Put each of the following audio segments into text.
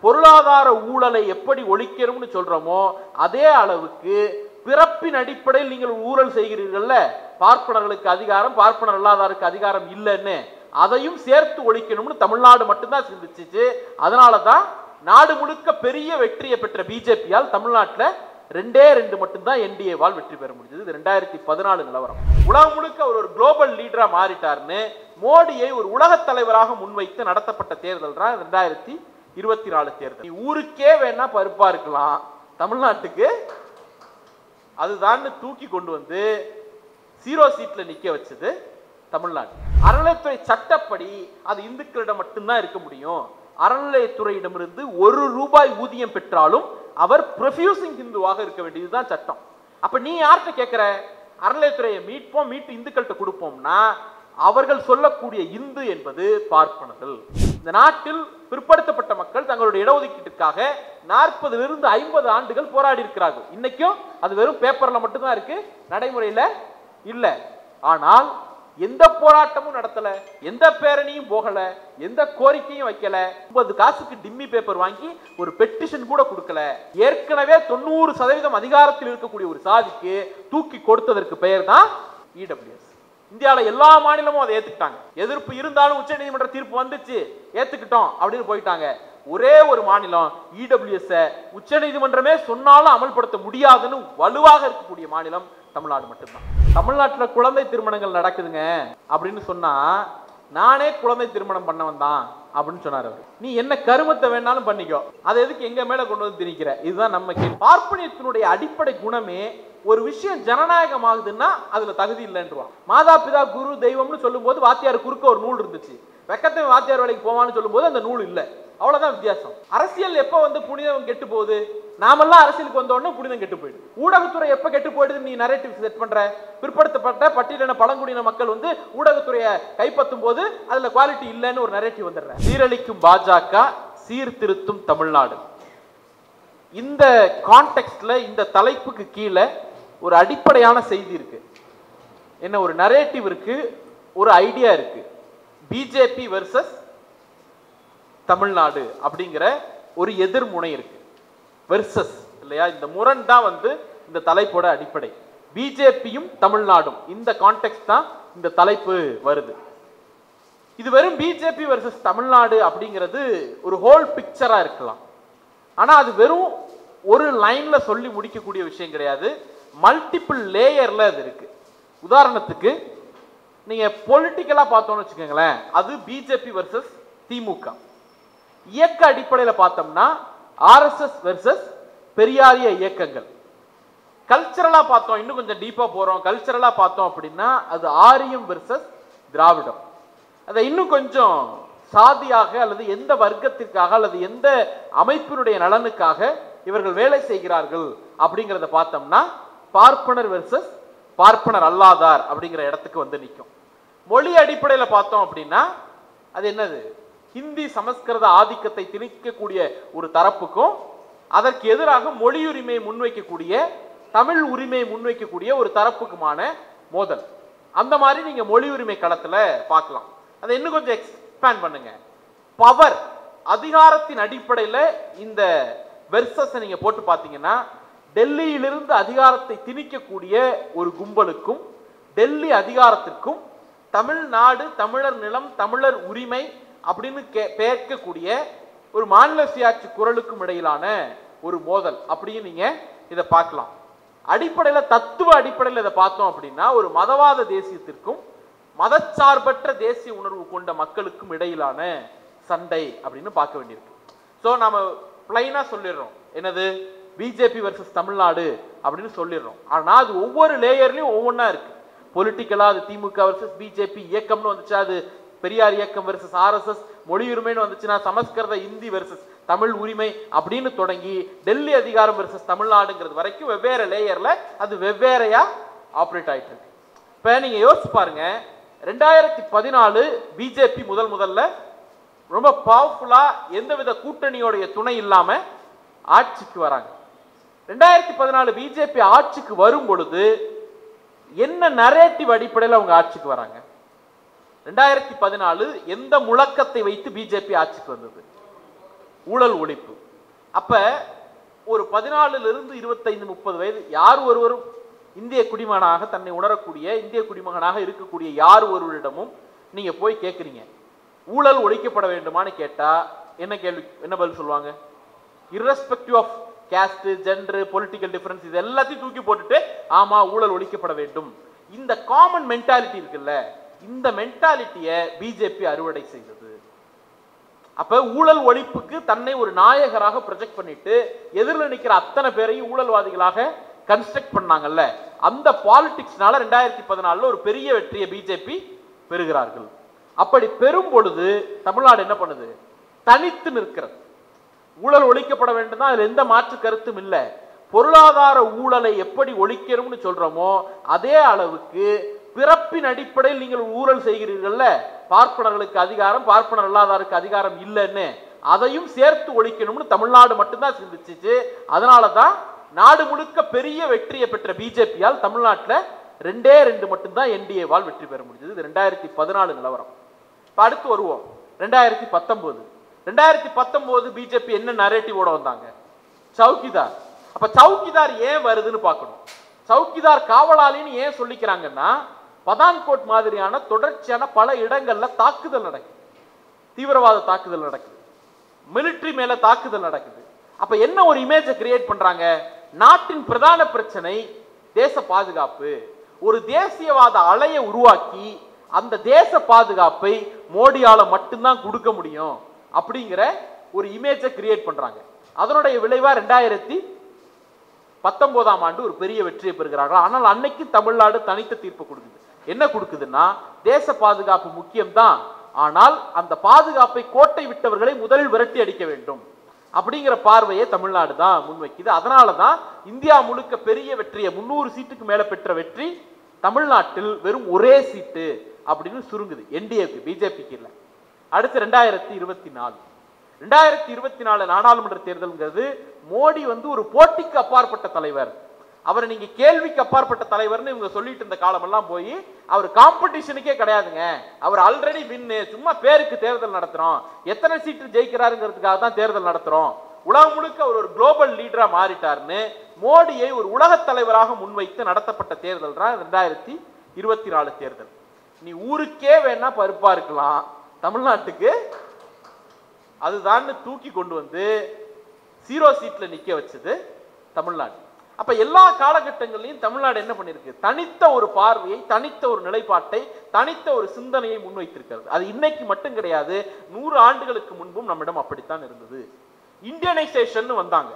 பொருளாதார ஊழலை எப்படி ஒழிக்கணும்னு சொல்றோமோ அதே அளவுக்கு பிறப்பின் அடிப்படையில் நீங்கள் ஊழல் செய்கிறீர்கள்ல, பார்ப்பனர்களுக்கு அதிகாரம், பார்ப்பனர் அல்லாதாருக்கு அதிகாரம் இல்லைன்னு, அதையும் சேர்த்து ஒழிக்கணும்னு தமிழ்நாடு மட்டும்தான் சிந்திச்சு. அதனாலதான் நாடு முழுக்க பெரிய வெற்றியை பெற்ற பிஜேபியால் தமிழ்நாட்டில் 2 மட்டும்தான் என்டிஏவால் வெற்றி பெற முடிஞ்சது. 2014 நிலவரம். உலகம் முழுக்க ஒரு குளோபல் லீடரா மாறிட்டார்னு மோடியை ஒரு உலக தலைவராக முன்வைத்து நடத்தப்பட்ட தேர்தல் தான் 2024 தேர்தல். ஊருக்கே வேணா பருப்பா இருக்கலாம், தமிழ்நாட்டுக்கு அதுதான் தூக்கி கொண்டு வந்து 0 சீட்ல நிக்க வச்சது தமிழ்நாடு. அறநிலையத்துறை சட்டப்படி அது இந்துக்களிடம் மட்டும்தான் இருக்க முடியும். அறநிலையத்துறையிடமிருந்து ₹1 ஊதியம் பெற்றாலும் அவர் ப்ரொஃபியூசிங் ஹிந்துவாக இருக்க வேண்டியதுதான் சட்டம். அப்ப நீ யார்கிட்ட கேட்கிற? அறநிலையத்துறையை மீட்டு இந்துக்கள்கிட்ட கொடுப்போம்னா அவர்கள் சொல்லக்கூடிய இந்து என்பது பார்ப்பனர்கள். இந்த நாட்டில் பிற்படுத்தப்பட்ட மக்கள் தங்களுடைய இடஒதுக்கீட்டுக்காக 40 to 50 ஆண்டுகள் போராடி இருக்கிறார்கள். இன்னைக்கும் அது வெறும் பேப்பர்ல மட்டும்தான் இருக்கு, நடைமுறையில இல்ல. ஆனால் எந்த போராட்டமும் நடத்தல, எந்த பேரணியும் போகல, எந்த கோரிக்கையும் வைக்கல. 50 காசுக்கு டிம்மி பேப்பர் வாங்கி ஒரு பெட்டிஷன் கூட கொடுக்கல. ஏற்கனவே 90% அதிகாரத்தில் இருக்கக்கூடிய ஒரு சாதிக்கு தூக்கி கொடுத்ததற்கு பெயர் தான் இடபிள்யூஎஸ். இந்தியாவில் எல்லா மாநிலமும் அதை ஏத்துக்கிட்டாங்க. எதிர்ப்பு இருந்தாலும் உச்ச நீதிமன்ற தீர்ப்பு வந்துச்சு, ஏத்துக்கிட்டோம் அப்படின்னு போயிட்டாங்க. ஒரே ஒரு மாநிலம் இடபிள்யூஎஸ் உச்ச நீதிமன்றமே சொன்னாலும் அமல்படுத்த முடியாதுன்னு வலுவாக இருக்கக்கூடிய மாநிலம் தமிழ்நாடு மட்டும்தான். தமிழ்நாட்டில் குழந்தை திருமணங்கள் நடக்குதுங்க அப்படின்னு சொன்னா நானே குழந்தை திருமணம் பண்ணவன் தான் அப்படின்னு சொன்னார். நீ என்ன கருமத்தை வேணாலும் பண்ணிக்கோ, அதை எதுக்கு எங்க மேல கொண்டு வந்து திணிக்கிற? இதுதான் நம்ம கேள்வி. பார்ப்பனியத்தினுடைய அடிப்படை குணமே ஒரு விஷயம் ஜனநாயகம் ஆகுதுன்னா அதுல தகுதி இல்லைன்றான். மாதா பிதா குரு தெய்வம்னு சொல்லும் போது வாத்தியார் குறுக்க ஒரு நூல் இருந்துச்சு, வெக்கத்தை வாத்தியார் வேலைக்கு போவான்னு சொல்லும் போது அந்த நூல் இல்லை. அவ்வளவுதான் வித்தியாசம். அரசியல் எப்ப வந்து புனிதம் கெட்டு போகுது? நாமெல்லாம் அரசியலுக்கு வந்த உடனே புனிதம் கெட்டு போயிடுது. ஊடகத்துறை எப்ப கெட்டு போயிடுது? நீ நரேட்டிவ் செட் பண்ற. பிற்படுத்தப்பட்ட பட்டியலின பழங்குடியின மக்கள் வந்து ஊடகத்துறையை கைப்பற்றும் போது அதுல குவாலிட்டி இல்லைன்னு ஒரு நரேட்டிவ் வந்துடுற. சீரழிக்கும் பாஜக, சீர்திருத்தும் தமிழ்நாடு. இந்த கான்டெக்ட்ல இந்த தலைப்புக்கு கீழே ஒரு அடிப்படையான செய்தி இருக்கு. என்ன? ஒரு நரேட்டிவ் இருக்கு, ஒரு ஐடியா இருக்கு. பிஜேபி வெர்சஸ் தமிழ்நாடு அப்படிங்கிற ஒரு எதிர்முனை இருக்கு. வெர்சஸ் இல்லையா? இந்த முரண் தான் வந்து இந்த தலைப்போட அடிப்படை. பிஜேபியும் தமிழ்நாடும் இந்த கான்டெக்ட் தான் இந்த தலைப்பு வருது. இது வெறும் பிஜேபி வெர்சஸ் தமிழ்நாடு அப்படிங்கிறது ஒரு ஹோல் பிக்சரா இருக்கலாம். ஆனா அது வெறும் ஒரு லைன்ல சொல்லி முடிக்கக்கூடிய விஷயம் கிடையாது. மல்டிபிள் லேயர்ல அது இருக்கு. உதாரணத்துக்கு நீங்க பொலிட்டிக்கலா பார்த்தோம்னு வச்சுக்கோங்களேன், அது பிஜேபி வெர்சஸ் திமுக. இயக்க அடிப்படையில் பார்த்தோம்னா ஆர்எஸ்எஸ் வெர்சஸ் பெரியாரிய இயக்கங்கள். கல்ச்சரலா பார்த்தோம், இன்னும் கொஞ்சம் டீப்பா போறோம், கல்ச்சரலா பார்த்தோம் அப்படின்னா அது ஆரியம் வெர்சஸ் திராவிடம். அதை இன்னும் கொஞ்சம் சாதியாக அல்லது எந்த வர்க்கத்திற்காக அல்லது எந்த அமைப்பினுடைய நலனுக்காக இவர்கள் வேலை செய்கிறார்கள் அப்படிங்கிறத பார்த்தோம்னா பார்ப்பனர் வெர்சஸ் பார்ப்பனர் அல்லாதார் அப்படிங்கிற இடத்துக்கு வந்து நிற்கும். மொழி அடிப்படையில் பார்த்தோம் அப்படின்னா அது என்னது? ஹிந்தி சமஸ்கிருத ஆதிக்கத்தை திணிக்கக்கூடிய ஒரு தரப்புக்கும் அதற்கு எதிராக மொழி உரிமையை முன்வைக்கக்கூடிய தமிழ் உரிமையை முன்வைக்கக்கூடிய ஒரு தரப்புக்குமான மோதல். அந்த மாதிரி நீங்க மொழி உரிமை களத்துல பார்க்கலாம். அதை இன்னும் கொஞ்சம் எக்ஸ்பேண்ட் பண்ணுங்க. பவர், அதிகாரத்தின் அடிப்படையில் இந்த வெர்சஸ் நீங்க போட்டு பார்த்தீங்கன்னா டெல்லியிலிருந்து அதிகாரத்தை திணிக்கக்கூடிய ஒரு கும்பலுக்கும் டெல்லி அதிகாரத்திற்கும் தமிழ்நாடு, தமிழர் நிலம், தமிழர் உரிமை அப்படின்னு பேர்க்கக்கூடிய ஒரு மாநில சுயாட்சி குரலுக்கும் இடையிலான ஒரு மோதல் அப்படின்னு நீங்க இதை பார்க்கலாம். அடிப்படையில் தத்துவ அடிப்படையில் இதை பார்த்தோம் அப்படின்னா ஒரு மதவாத தேசியத்திற்கும் மதச்சார்பற்ற தேசிய உணர்வு கொண்ட மக்களுக்கும் இடையிலான சண்டை அப்படின்னு பார்க்க வேண்டியிருக்கு. ஸோ நம்ம பிளைனா சொல்லிடுறோம், என்னது? பிஜேபி வெர்சஸ் தமிழ்நாடு அப்படின்னு சொல்லிடுறோம். ஆனால் அது ஒவ்வொரு லேயர்லையும் ஒவ்வொன்றா இருக்கு. பொலிட்டிக்கலா அது திமுக வெர்சஸ் பிஜேபி இயக்கம்னு வந்துச்சு, அது பெரியார் இயக்கம் வெர்சஸ் ஆர்எஸ்எஸ், மொழி உரிமைன்னு வந்துச்சுன்னா சமஸ்கிருத இந்தி வெர்சஸ் தமிழ் உரிமை அப்படின்னு தொடங்கி டெல்லி அதிகாரம் வெர்சஸ் தமிழ்நாடுங்கிறது வரைக்கும் வெவ்வேறு லேயர்ல அது வெவ்வேறையா ஆப்ரேட் ஆயிட்டு இருக்கு. இப்ப நீங்க யோசிச்சு பாருங்க, 2014 பிஜேபி முதல்ல ரொம்ப பவர்ஃபுல்லா எந்தவித கூட்டணியோடைய துணை இல்லாம ஆட்சிக்கு வராங்க. 2014 பிஜேபி ஆட்சிக்கு வரும் பொழுது என்ன நரேட்டிவ் அடிப்படையில் அவங்க ஆட்சிக்கு வராங்க? 2014 எந்த முழக்கத்தை வைத்து பிஜேபி ஆட்சிக்கு வந்தது? ஊழல் ஒழிப்பு. அப்ப ஒரு 14 25 30 வயது யார் ஒருவரும் இந்திய குடிமகனாக தன்னை உணரக்கூடிய இந்திய குடிமகனாக இருக்கக்கூடிய யார் ஒருவரிடமும் நீங்க போய் கேட்குறீங்க ஊழல் ஒழிக்கப்பட வேண்டுமான்னு கேட்டா என்ன கேள்வி, என்ன பதில் சொல்லுவாங்க? irrespective of caste, gender, political difference இது எல்லாத்தையும் தூக்கி போட்டுட்டு ஆமா ஊழல் ஒழிக்கப்பட வேண்டும். இந்த காமன் மென்டாலிட்டி இருக்குல்ல, இந்த மென்டாலிட்டியை பிஜேபி அறுவடை செய்தது. அப்ப ஊழல் ஒழிப்புக்கு தன்னை ஒரு நாயகராக ப்ரொஜெக்ட் பண்ணிட்டு எதிரில் நிற்கிற அத்தனை பேரையும் ஊழல்வாதிகளாக கன்ஸ்ட்ரக்ட் பண்ணாங்கல்ல, அந்த பாலிடிக்ஸ்னால 2014 ஒரு பெரிய வெற்றியை பிஜேபி பெறுகிறார்கள். அப்படி பெறும் பொழுது தமிழ்நாடு என்ன பண்ணுது? தனித்து நிற்கிறது. ஊழல் ஒழிக்கப்பட வேண்டும் தான், அதுல எந்த மாற்று கருத்தும் இல்லை. பொருளாதார ஊழலை எப்படி ஒழிக்கணும்னு சொல்றோமோ அதே அளவுக்கு பிறப்பின் அடிப்படையில் நீங்கள் ஊழல் செய்கிறீர்கள்ல, பார்ப்பனர்களுக்கு அதிகாரம் பார்ப்பனர் அல்லாதாருக்கு அதிகாரம் இல்லைன்னு, அதையும் சேர்த்து ஒழிக்கணும்னு தமிழ்நாடு மட்டும்தான் சிந்திச்சு. அதனாலதான் நாடு முழுக்க பெரிய வெற்றியை பெற்ற பிஜேபியால் தமிழ்நாட்டில் 2 மட்டும்தான் என்டிஏவால் வெற்றி பெற முடிஞ்சது. இது 2014 நிலவரம். அடுத்து வருவோம் 2019 பிஜேபி என்ன நரேட்டிவோட வந்தாங்க? சவுக்கிதார். அப்ப சவுக்கிதார் ஏன் வருதுன்னு பார்க்கணும். சவுக்கிதார் காவலாளின்னு ஏன் சொல்லிக்கிறாங்கன்னா, பதான்கோட் மாதிரியான தொடர்ச்சியான பல இடங்கள்ல தாக்குதல் நடக்குது, தீவிரவாத தாக்குதல் நடக்குது, மிலிட்டரி மேல தாக்குதல் நடக்குது. அப்ப என்ன ஒரு இமேஜை கிரியேட் பண்றாங்க? நாட்டின் பிரதான பிரச்சனை தேச பாதுகாப்பு. ஒரு தேசியவாத அலையை உருவாக்கி அந்த தேச பாதுகாப்பை மோடியால மட்டும்தான் கொடுக்க முடியும் அப்படிங்கிற ஒரு இமேஜை கிரியேட் பண்றாங்க. அதனுடைய விளைவா 2019 ஆண்டு ஒரு பெரிய வெற்றியை பெறுகிறார்கள். ஆனால் அன்னைக்கு தமிழ்நாடு தனித்த தீர்ப்பு கொடுக்குது. என்ன கொடுக்குதுன்னா, தேச பாதுகாப்பு முக்கியம்தான், ஆனால் அந்த பாதுகாப்பை கோட்டை விட்டவர்களை முதலில் விரட்டி அடிக்க வேண்டும் அப்படிங்கிற பார்வையை தமிழ்நாடு தான் முன்வைக்குது. அதனாலதான் இந்தியா முழுக்க பெரிய வெற்றியை 300 சீட்டுக்கு மேல பெற்ற வெற்றி தமிழ்நாட்டில் வெறும் ஒரே சீட்டு அப்படின்னு சுருங்குது என்டிஏக்கு, பிஜேபிக்கு இல்லை. அடுத்து 2024 நாடாளுமன்ற தேர்தல்ங்கிறது மோடி ஒரு போட்டிக்கு அப்பாற்பட்ட தலைவர். அவரை நீங்க கேள்விக்கு அப்பாற்பட்ட தலைவர்னு இவங்க சொல்லிட்டு இருந்த காலமெல்லாம் போய் அவர் காம்படிஷனுக்கே கிடையாதுங்க, அவர் ஆல்ரெடி வின்னு, சும்மா பேருக்கு தேர்தல் நடத்துறோம், எத்தனை சீட்டு ஜெயிக்கிறாருங்கிறதுக்காக தான் தேர்தல் நடத்துறோம், உலகம் முழுக்க அவர் ஒரு குளோபல் லீடரா மாறிட்டார்னு மோடியை ஒரு உலக தலைவராக முன்வைத்து நடத்தப்பட்ட தேர்தல் தான் 2024 தேர்தல். நீ ஊருக்கே வேணா பருப்பா இருக்கலாம், தமிழ்நாட்டுக்கு அதுதான் தூக்கி கொண்டு வந்து 0 சீட்ல நிக்க வச்சது தமிழ்நாடு. அப்ப எல்லா காலகட்டங்களிலும் தமிழ்நாடு என்ன பண்ணிருக்கு? தனித்த ஒரு பார்வையை, தனித்த ஒரு நிலைப்பாட்டை, தனித்த ஒரு சிந்தனையை முன்வைத்திருக்கிறது. அது இன்னைக்கு மட்டும் கிடையாது, 100 ஆண்டுகளுக்கு முன்பும் நம்மிடம் அப்படித்தான் இருந்தது. இந்தியனைசேஷன் வந்தாங்க,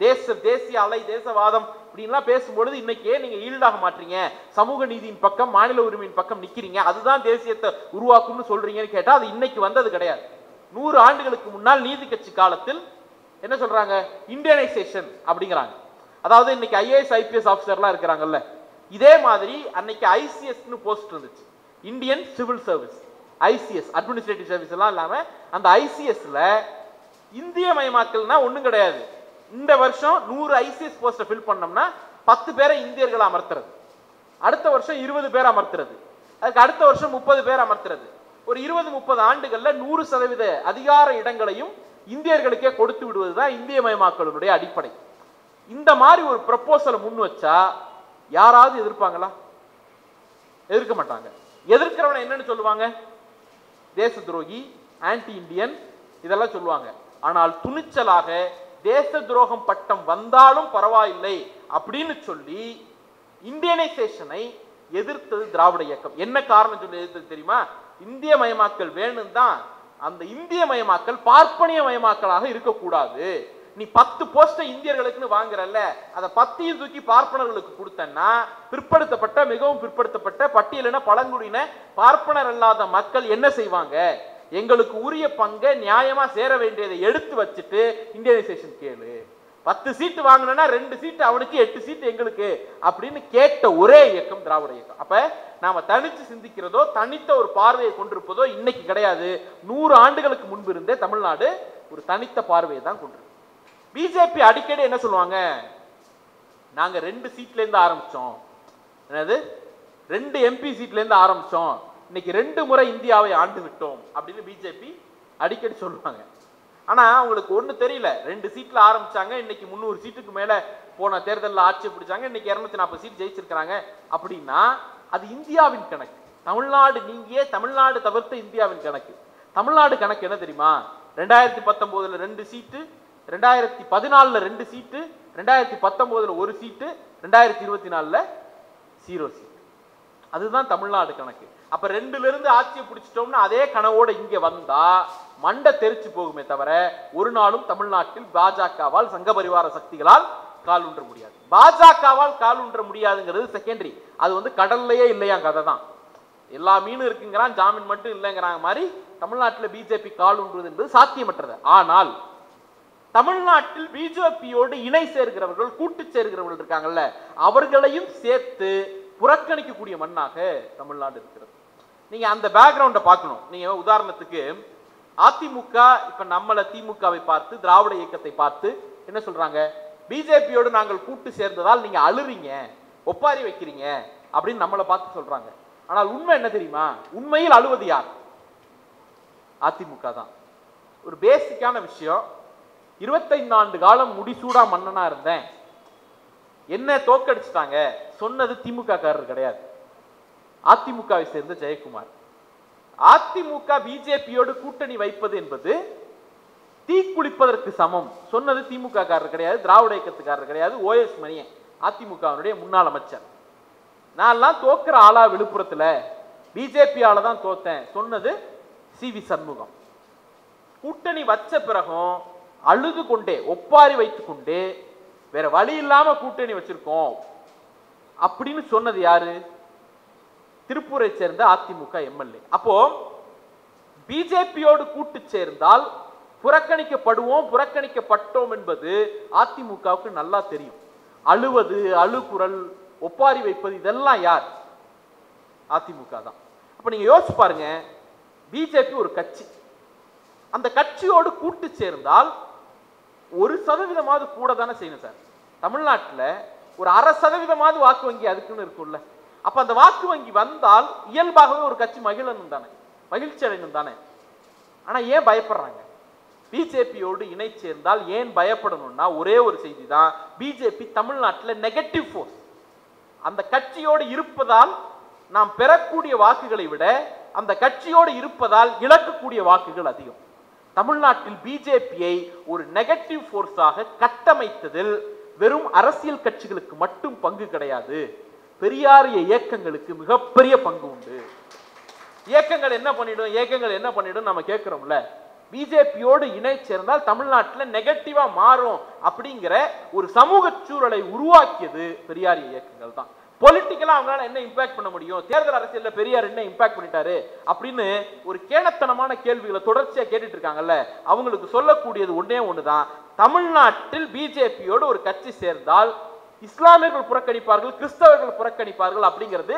தேசிய அலை, தேசவாதம் அப்படின்லாம் பேசும்பொழுது இன்னைக்கு நீங்க ஈல்டாக மாற்றீங்க, சமூக நீதியின் பக்கம், மாநில உரிமையின் பக்கம் நிக்கிறீங்க, அதுதான் தேசியத்தை உருவாக்கும்னு சொல்றீங்கன்னு கேட்டா அது இன்னைக்கு வந்தது கிடையாது. 100 ஆண்டுகளுக்கு முன்னால் நீதி கட்சி காலத்தில் என்ன சொல்றாங்க? இந்தியனைசேஷன் அப்படிங்கிறாங்க. அதாவது இன்னைக்கு ஐஏஎஸ் ஐபிஎஸ் ஆஃபீஸர்லாம் இருக்கிறாங்கல்ல, இதே மாதிரி அன்னைக்கு ஐசிஎஸ்னு போஸ்ட் இருந்துச்சு, Indian civil service, ICS administrative service எல்லாம் இல்லாம அந்த ஐசிஎஸ்ல இந்திய மயமாக்கல்னா ஒண்ணும் கிடையாது. இந்த வருஷம் 100 ஐசிஎஸ் போஸ்ட்டை ஃபில் பண்ணோம்னா 10 பேரை இந்தியர்களை அமர்த்துறது, அடுத்த வருஷம் 20 பேர் அமர்த்துறது, அதுக்கு அடுத்த வருஷம் 30 பேர் அமர்த்துறது. ஒரு 20-30 ஆண்டுகள்ல 100% அதிகார இடங்களையும் இந்தியர்களுக்கே கொடுத்து விடுவதுதான் இந்திய மயமாக்கலுடைய அடிப்படை. இந்த மாதிரி ஒரு ப்ரப்போசலை முன் வச்சா யாராவது எதிர்ப்பாங்களா? எதிர்க்க மாட்டாங்க. எதிர்க்கிறவனை என்னன்னு சொல்லுவாங்க? தேச துரோகி, ஆன்டி இந்தியன் இதெல்லாம் சொல்லுவாங்க. ஆனால் துணிச்சலாக தேச துரோகம் பட்டம் வந்தாலும் பரவாயில்லை அப்படின்னு சொல்லி இந்தியனைசேஷனை எதிர்த்தது திராவிட இயக்கம். என்ன காரணம் சொல்லி எதிர்த்தது தெரியுமா? இந்திய மயமாக்கல் வேணும் தான், அந்த இந்திய மயமாக்கல் பார்ப்பனிய மயமாக்கலாக இருக்கக்கூடாது. நீ 10 போஸ்டை இந்தியர்களுக்குன்னு வாங்குறல்ல, அதை 10ஐயும் தூக்கி பார்ப்பனர்களுக்கு கொடுத்தன்னா பிற்படுத்தப்பட்ட, மிகவும் பிற்படுத்தப்பட்ட பட்டியலின பழங்குடியின பார்ப்பனர் அல்லாத மக்கள் என்ன செய்வாங்க? எங்களுக்கு உரிய பங்கை நியாயமா சேர வேண்டியதை எடுத்து வச்சுட்டு இந்தியனைசேஷன் கேளு, 10 சீட்டு வாங்கினா 2 சீட்டு அவனுக்கு, 8 சீட்டு எங்களுக்கு அப்படின்னு கேட்ட ஒரே இயக்கம் திராவிட இயக்கம். அப்ப நாம தனிச்சு சிந்திக்கிறதோ தனித்த ஒரு பார்வையை கொண்டிருப்பதோ இன்னைக்கு கிடையாது. 100 ஆண்டுகளுக்கு முன்பு இருந்தே தமிழ்நாடு ஒரு தனித்த பார்வையை தான் கொண்டிருக்கு. பிஜேபி அடிக்கடி என்ன சொல்லுவாங்க? நாங்க 2 சீட்ல இருந்து ஆரம்பிச்சோம், என்னது 2 எம்பி சீட்ல இருந்து ஆரம்பிச்சோம், இன்னைக்கு 2 முறை இந்தியாவை ஆண்டு விட்டோம் அப்படின்னு பிஜேபி அடிக்கடி சொல்லுவாங்க. ஆனா அவங்களுக்கு ஒண்ணு தெரியல, 2 சீட்ல ஆரம்பிச்சாங்க, இன்னைக்கு 300 சீட்டுக்கு மேல போன தேர்தலில் ஆட்சி பிடிச்சாங்க, இன்னைக்கு 240 சீட் ஜெயிச்சிருக்காங்க. அப்படின்னா அது இந்தியாவின் கணக்கு. தமிழ்நாடு நீங்கியே தமிழ்நாடு தவிர்த்த இந்தியாவின் கணக்கு. தமிழ்நாடு கணக்கு என்ன தெரியுமா? 2019 2 சீட்டு, 2014 2 சீட்டு, 2019 1 சீட்டு, 2024 0 சீட். அதுதான் தமிழ்நாடு கணக்கு. அப்ப 2ல இருந்து ஆட்சியை பிடிச்சிட்டோம்னா அதே கனவோட இங்க வந்தா மண்டை தெரிச்சு போகுமே தவிர ஒரு நாளும் தமிழ்நாட்டில் பாஜகவால் சங்க பரிவார சக்திகளால் கால் ஊன்ற முடியாது. பாஜகவால் கால் ஊன்ற முடியாதுங்கிறது செகண்டரி. அது கடல்லையே இல்லையா கதை தான். எல்லா மீனும் இருக்குங்கிறான், ஜாமீன் மட்டும் இல்லைங்கிறாங்க மாதிரி தமிழ்நாட்டில் பிஜேபி கால் ஊன்றுவது என்பது சாத்தியமற்றது. ஆனால் தமிழ்நாட்டில் பிஜேபியோடு இணை சேர்கிறவர்கள், கூட்டு சேர்கிறவர்கள் இருக்காங்கல்ல, அவர்களையும் சேர்த்து புறக்கணிக்கக்கூடிய மண்ணாக தமிழ்நாடு இருக்கிறது. நீங்க அந்த பேக்ரவுண்ட பார்க்கணும். நீங்க உதாரணத்துக்கு அதிமுக இப்ப நம்மள திமுகவை பார்த்து, திராவிட இயக்கத்தை பார்த்து என்ன சொல்றாங்க? பிஜேபியோடு நாங்கள் கூட்டு சேர்ந்ததால் நீங்க அழுறீங்க, ஒப்பாரி வைக்கிறீங்க அப்படின்னு நம்மளை பார்த்து சொல்றாங்க. ஆனால் உண்மை என்ன தெரியுமா? உண்மையில் அழுவது யார்? அதிமுக தான். ஒரு பேசிக்கான விஷயம். 25 ஆண்டு காலம் முடிசூடா மன்னனா இருந்தேன், என்ன தோக்கடிச்சிட்டாங்க சொன்னது திமுக காரர் கிடையாது, அதிமுகவை சேர்ந்த ஜெயக்குமார். அதிமுக பிஜேபியோடு கூட்டணி வைப்பது என்பது தீக்குளிப்பதற்கு சமம் சொன்னது திமுக காரர் கிடையாது, திராவிட இயக்கத்துக்காரர் கிடையாது, ஓஎஸ் மணியன், அதிமுகவினுடைய முன்னாள் அமைச்சர். நான் தோக்கிற ஆளா விழுப்புரத்துல, பிஜேபியால தான் தோத்தேன் சொன்னது சி.வி. சண்முகம். கூட்டணி வச்ச பிறகும் அழுது கொண்டே, ஒப்பாரி வைத்துக் கொண்டே, வேற வழி இல்லாம கூட்டணி வச்சிருக்கோம் அப்படின்னு சொன்னது யாரு? திருப்பூரை சேர்ந்த அதிமுக எம்எல்ஏ. அப்போ பிஜேபியோடு கூட்டு சேர்ந்தால் புறக்கணிக்கப்படுவோம், புறக்கணிக்கப்பட்டோம் என்பது அதிமுகவுக்கு நல்லா தெரியும். அழுவது, அழுகுரல், ஒப்பாரி வைப்பது இதெல்லாம் யார்? அதிமுக தான். அப்ப நீங்க யோசிச்சு பாருங்க, பிஜேபி ஒரு கட்சி, அந்த கட்சியோடு கூட்டு சேர்ந்தால் 1% கூட தானே செய்யணும் சார். தமிழ்நாட்டில் ஒரு 0.5% வாக்கு வங்கி அதுக்குன்னு இருக்கும்ல. அப்ப அந்த வாக்கு வங்கி வந்தால் இயல்பாகவே ஒரு கட்சி மகிழணும் தானே, மகிழ்ச்சி அடையணும் தானே. ஆனா ஏன் பயப்படுறாங்க? பிஜேபியோடு இணை சேர்ந்தால் ஏன் பயப்படணும்னா ஒரே ஒரு செய்தி தான், பிஜேபி தமிழ்நாட்டில் நெகட்டிவ் ஃபோர்ஸ். அந்த கட்சியோடு இருப்பதால் நாம் பெறக்கூடிய வாக்குகளை விட அந்த கட்சியோடு இருப்பதால் இழக்கக்கூடிய வாக்குகள் அதிகம். தமிழ்நாட்டில் பிஜேபியை ஒரு நெகட்டிவ் ஃபோர்ஸாக கட்டமைத்ததில் வெறும் அரசியல் கட்சிகளுக்கு மட்டும் பங்கு கிடையாது, பெரியாரிய இயக்கங்களுக்கு மிகப்பெரிய பங்கு உண்டு. இயக்கங்கள் என்ன பண்ணிடும் நம்ம கேட்கிறோம்ல. பிஜேபியோடு இணை சேர்ந்தால் தமிழ்நாட்டில் நெகட்டிவா மாறும் அப்படிங்கிற ஒரு சமூக சூழலை உருவாக்கியது பெரியாரிய இயக்கங்கள் தான். பொலிட்டிக்கலா அவங்களால என்ன இம்பாக்ட் பண்ண முடியும்? தேர்தல் அரசியல்ல பெரியார் என்ன இம்பாக்ட் பண்ணிட்டாரு அப்படின்னு ஒரு கேணத்தனமான கேள்விகளை தொடர்ச்சியா கேட்டுட்டு இருக்காங்கல்ல, அவங்களுக்கு சொல்லக்கூடியது ஒன்னே ஒண்ணுதான், தமிழ்நாட்டில் பிஜேபியோடு ஒரு கட்சி சேர்ந்தால் இஸ்லாமியர்கள் புறக்கணிப்பார்கள், கிறிஸ்தவர்கள் புறக்கணிப்பார்கள் அப்படிங்கிறது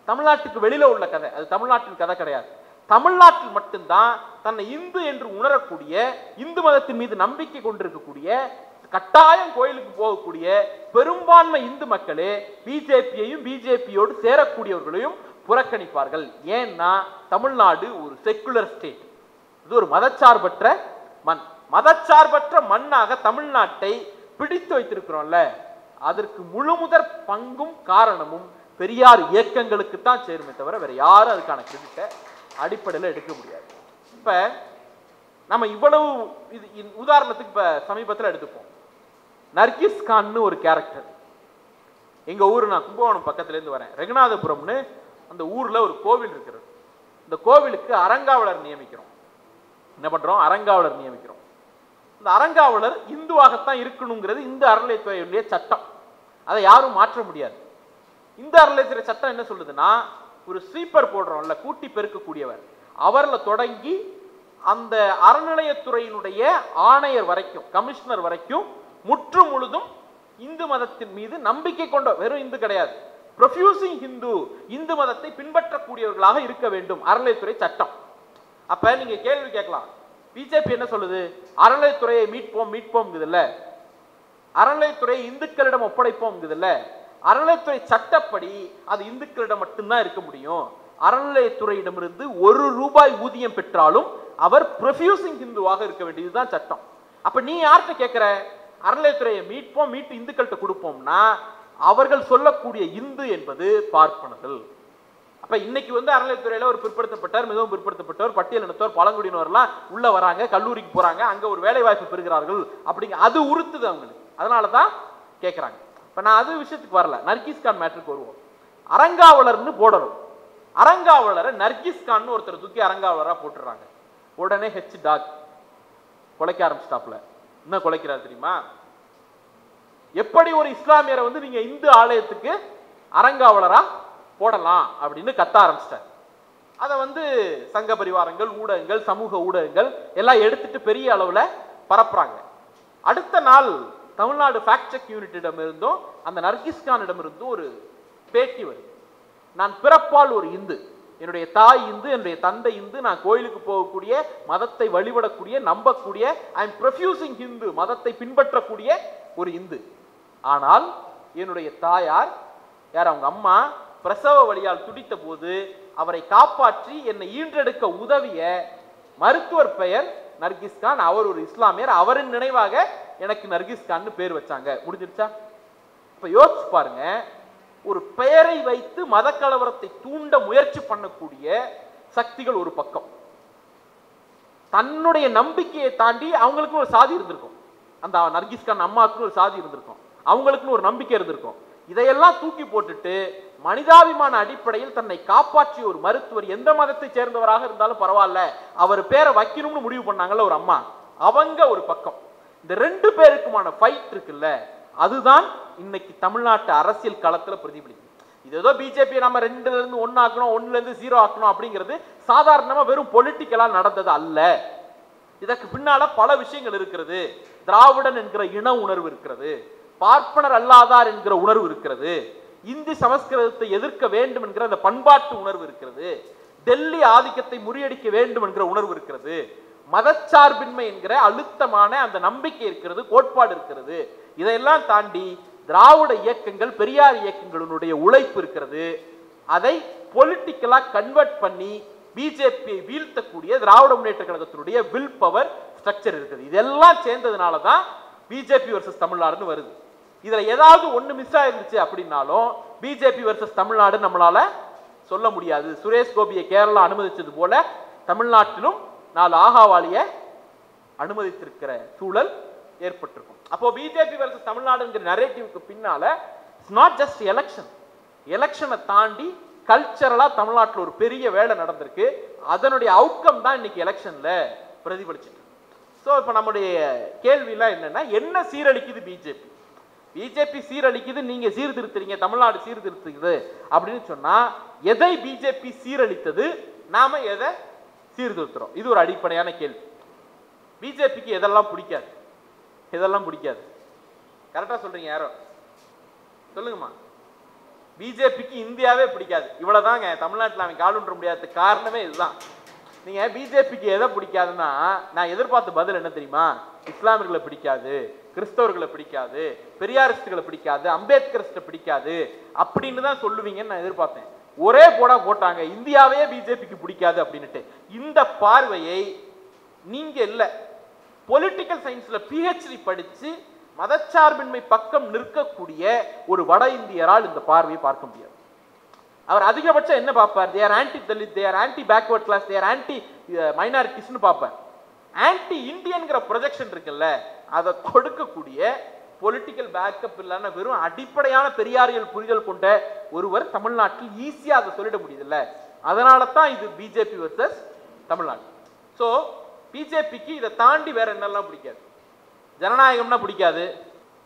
தமிழ்நாட்டுக்கு வெளியில உள்ள கதை, அது தமிழ்நாட்டின் கதை கிடையாது. தமிழ்நாட்டில் மட்டும்தான் தன்னை இந்து என்று உணரக்கூடிய, இந்து மதத்தின் மீது நம்பிக்கை கொண்டிருக்கக்கூடிய, கட்டாயம் கோயிலுக்கு போகக்கூடிய பெரும்பான்மை இந்து மக்களே பிஜேபியையும் பிஜேபியோடு சேரக்கூடியவர்களையும் புறக்கணிப்பார்கள். ஏன்னா தமிழ்நாடு ஒரு செக்குலர் ஸ்டேட், இது ஒரு மதச்சார்பற்ற மண். மதச்சார்பற்ற மண்ணாக தமிழ்நாட்டை பிடித்து வைத்திருக்கிறோம்ல, அதற்கு முழுமுதற் பங்கும் காரணமும் பெரியார் இயக்கங்களுக்கு தான் சேருமே தவிர வேற யாரும் அதுக்கான கிரெடிட்டை அடிப்படையில் எடுக்க முடியாது. இப்ப நம்ம இவ்வளவு உதாரணத்துக்கு இப்ப சமீபத்தில் எடுத்துப்போம், நர்கிஸ் கான்னு ஒரு கேரக்டர். எங்க ஊர், நான் கும்பகோணம் பக்கத்துல இருந்து வரேன், ரகுநாதபுரம்னு அந்த ஊர்ல ஒரு கோவில் இருக்கிறது. இந்த கோவிலுக்கு அறங்காவலர் நியமிக்கிறோம். என்ன பண்றோம்? அறங்காவலர் நியமிக்கிறோம். இந்த அறங்காவலர் இந்துவாகத்தான் இருக்கணுங்கிறது இந்த அறநிலையத்துறையுடைய சட்டம், அதை யாரும் மாற்ற முடியாது. இந்த அறநிலையத்துறை சட்டம் என்ன சொல்லுதுன்னா, ஒரு ஸ்வீப்பர் போடுறோம்ல, கூட்டி பெருக்கக்கூடியவர், அவர்ல தொடங்கி அந்த அறநிலையத்துறையினுடைய ஆணையர் வரைக்கும், கமிஷனர் வரைக்கும் முற்று முழுதும் இந்து மதத்தின் மீது நம்பிக்கை கொண்ட, வெறும் இந்து கிடையாது, ப்ரொஃபியூசிங் ஹிந்து, இந்து மதத்தை பின்பற்றக்கூடியவர்களாக இருக்க வேண்டும் அறநிலையத்துறை சட்டம். அப்ப நீங்க கேள்வி கேட்கலாம், பிஜேபி என்ன சொல்லுது? அறநிலையத்துறையை மீட்போம் இல்ல, அறநிலையத்துறையை இந்துக்களிடம் ஒப்படைப்போம் இல்ல. அறநிலையத்துறை சட்டப்படி அது இந்துக்களிடம் மட்டும்தான் இருக்க முடியும். அறநிலையத்துறையிடமிருந்து 1 ரூபாய் ஊதியம் பெற்றாலும் அவர் ப்ரொஃபியூசிங் ஹிந்துவாக இருக்க வேண்டியதுதான் சட்டம். அப்ப நீ யார்கிட்ட கேட்கிற? அறநிலையத்துறையை மீட்போம், மீட்டு இந்துக்கள்கிட்ட கொடுப்போம்னா அவர்கள் சொல்லக்கூடிய இந்து என்பது பார்ப்பனர்கள். அப்ப இன்னைக்கு அறநிலையத்துறையில ஒரு பிற்படுத்தப்பட்டவர், மிகவும் பிற்படுத்தப்பட்டவர், பட்டியல் இனத்தவர், பழங்குடியினர்லாம் உள்ள வராங்க, கல்லூரிக்கு போறாங்க, அங்க ஒரு வேலை வாய்ப்பு பெறுகிறார்கள் அப்படிங்க, அது உறுத்துது அவங்களுக்கு. அதனாலதான் கேட்கறாங்க. இப்ப நான் அது விஷயத்துக்கு வரல, நர்கீஸ் கான் மேட்டருக்கு வருவோம். அறங்காவலர்னு போடணும். அறங்காவலரை நர்கீஸ் கான் ஒருத்தர் தூக்கி அறங்காவலரா போட்டுறாங்க. உடனே ஹெச் டாக் கொலைக்க ஆரம்பிச்சிட்டாப்ல. என்ன கொலைக்கிறார் தெரியுமா? எப்படி ஒரு இஸ்லாமியரை நீங்க இந்து ஆலயத்துக்கு அறங்காவலரா போடலாம் அப்படின்னு கத்த ஆரம்பிச்சிட்டார். அதை சங்க பரிவாரங்கள், ஊடகங்கள், சமூக ஊடகங்கள் எல்லாம் எடுத்துட்டு பெரிய அளவுல பரப்புறாங்க. அடுத்த நாள் தமிழ்நாடு ஃபேக்ட் செக் யூனிட்டிடம் இருந்தும் அந்த நர்கீஸ் கானிடம் இருந்தும் ஒரு பேட்டி வருது. நான் பிறப்பால் ஒரு இந்து, என்னுடைய தாய் இந்து, என்னுடைய தந்தை இந்து, நான் கோயிலுக்கு போகக்கூடிய, மதத்தை வழிபடக்கூடிய, நம்பக்கூடிய, ஐ எம் ப்ரொஃபியூசிங் ஹிந்து, மதத்தை பின்பற்றக்கூடிய ஒரு இந்து. ஆனால் என்னுடைய தாயார் யார், அவங்க அம்மா பிரசவ வலியால் துடித்த போது அவரை காப்பாற்றி என்னை ஈன்றெடுக்க உதவிய மருத்துவர் பெயர் நர்கீஸ் கான். அவர் ஒரு இஸ்லாமியர், அவரின் நினைவாக எனக்கு நர்கீஸ் கான் பேர் வச்சாங்க. முடிஞ்சிருச்சா? இப்ப யோசிச்சு பாருங்க, ஒரு பெயரை வைத்து மத கலவரத்தை தூண்ட முயற்சி பண்ணக்கூடிய சக்திகள் ஒரு பக்கம், தன்னுடைய நம்பிக்கையை தாண்டி அவங்களுக்கும் ஒரு சாதி இருந்திருக்கும், அந்த நர்கீஸ் கான் அம்மாவுக்கு ஒரு சாதி இருந்திருக்கும், அவங்களுக்குன்னு ஒரு நம்பிக்கை இருந்திருக்கும். இதையெல்லாம் தூக்கி போட்டுட்டு மனிதாபிமான அடிப்படையில் தன்னை காப்பாற்றிய ஒரு மருத்துவர், எந்த மதத்தை சேர்ந்தவராக இருந்தாலும் பரவாயில்ல, அவர் பேரை வைக்கணும்னு முடிவு பண்ணாங்கல்ல ஒரு அம்மா, அவங்க ஒரு பக்கம். இந்த ரெண்டு பேருக்குமான ஃபைட் இருக்குல்ல, அதுதான் இன்னைக்கு தமிழ்நாட்டு அரசியல் களத்துல பிரதிபலிக்கும். இது ஏதோ பிஜேபி நம்ம 2ல இருந்து 1 ஆக்கணும், 1ல இருந்து 0 ஆக்கணும் அப்படிங்கிறது சாதாரணமா வெறும் பொலிட்டிக்கலா நடந்தது அல்ல. இதற்கு பின்னால பல விஷயங்கள் இருக்கிறது. திராவிடன் என்கிற இன உணர்வு இருக்கிறது, பார்ப்பனர் அல்லாதார் என்கிற உணர்வு இருக்கிறது, இந்தி சமஸ்கிருதத்தை எதிர்க்க வேண்டும் என்கிற அந்த பண்பாட்டு உணர்வு இருக்கிறது, டெல்லி ஆதிக்கத்தை முறியடிக்க வேண்டும் என்கிற உணர்வு இருக்கிறது, மதச்சார்பின்மை என்கிற அழுத்தமான அந்த நம்பிக்கை இருக்கிறது, கோட்பாடு இருக்கிறது. இதையெல்லாம் தாண்டி திராவிட இயக்கங்கள், பெரியார் இயக்கங்களுடைய உழைப்பு இருக்கிறது. அதை பொலிட்டிக்கலா கன்வெர்ட் பண்ணி பிஜேபியை வீழ்த்தக்கூடிய திராவிட முன்னேற்ற கழகத்தினுடைய வில் பவர் ஸ்ட்ரக்சர் இருக்குது. இதெல்லாம் சேர்ந்ததுனால தான் பிஜேபி வர்சஸ் தமிழ்நாடுன்னு வருது. இதுல ஏதாவது ஒண்ணு மிஸ் ஆயிருந்துச்சு அப்படின்னாலும் பிஜேபி வர்சஸ் தமிழ்நாடு நம்மளால சொல்ல முடியாது. சுரேஷ் கோபியை கேரளா அனுமதிச்சது போல தமிழ்நாட்டிலும் 4 ஆகாவாளிய அனுமதித்திருக்கிற சூழல் ஏற்பட்டிருக்கும். அப்போ பிஜேபி வர்சஸ் தமிழ்நாடுங்கிற நரேட்டிவ்க்கு பின்னால இட்ஸ் நாட் ஜஸ்ட் எலெக்ஷன், எலெக்ஷனை தாண்டி கல்ச்சரலா தமிழ்நாட்டில் ஒரு பெரிய வேலை நடந்திருக்கு. அதனுடைய அவுட்கம் தான் இன்னைக்கு எலெக்ஷன்ல பிரதிபலிச்சிட்டு. ஸோ இப்போ நம்முடைய கேள்வியெல்லாம் என்னன்னா, என்ன சீரழிக்குது பிஜேபி? பிஜேபி சீரழிக்குது, நீங்க சீர்திருத்துறீங்க, தமிழ்நாடு சீர்திருத்துக்குது அப்படின்னு சொன்னா எதை பிஜேபி சீரழித்தது, நாம எதை சீர்திருத்துறோம்? இது ஒரு அடிப்படையான கேள்வி. பிஜேபிக்கு எதெல்லாம் பிடிக்காது, எதெல்லாம் பிடிக்காது? கரெக்டா சொல்றீங்க யாரோ சொல்லுங்கம்மா. பிஜேபிக்கு இந்தியாவே பிடிக்காது, இவ்வளவுதாங்க. தமிழ்நாட்டில் அவன் காலுன்ற முடியாத காரணமே இதுதான். நீங்க பிஜேபிக்கு எதை பிடிக்காதுன்னா, நான் எதிர்பார்த்த பதில் என்ன தெரியுமா? இஸ்லாமியர்களை பிடிக்காது, கிறிஸ்தவர்களை பிடிக்காது, பெரியாரிஸ்டுகளை பிடிக்காது, அம்பேத்கரிஸ்ட பிடிக்காது அப்படின்னு தான் சொல்லுவீங்கன்னு நான் எதிர்பார்த்தேன். ஒரே போடா போட்டாங்க, இந்தியாவே பிஜேபிக்கு பிடிக்காது அப்படின்னுட்டு. இந்த பார்வையை நீங்க இல்ல, பொலிட்டிக்கல் சயின்ஸ்ல PhD படிச்சு மதச்சார்பின்மை பக்கம் நிற்கக்கூடிய ஒரு வட இந்தியரால் இந்த பார்வையை பார்க்க முடியாது. அவர் அதிகபட்சம் என்ன பார்ப்பார்? They are anti Dalit, they are anti backward class, they are anti மைனாரிட்டிஸ்னு பார்ப்பார். ஆன்டி இந்தியன்கிற ப்ரொஜெக்ஷன் இருக்குல்ல, அதை கொடுக்கக்கூடிய பொலிட்டிக்கல் பேக்கப் இல்லைன்னா வெறும் அடிப்படையான பெரியாரியல் புரிதல் கொண்ட ஒருவர் தமிழ்நாட்டில் ஈஸியா அதை சொல்லிட முடியுதுல்ல. அதனால தான் இது பிஜேபி வர்சஸ் தமிழ்நாடு. ஸோ பிஜேபிக்கு இதை தாண்டி வேற என்னெல்லாம் பிடிக்காது? ஜனநாயகம்னா பிடிக்காது,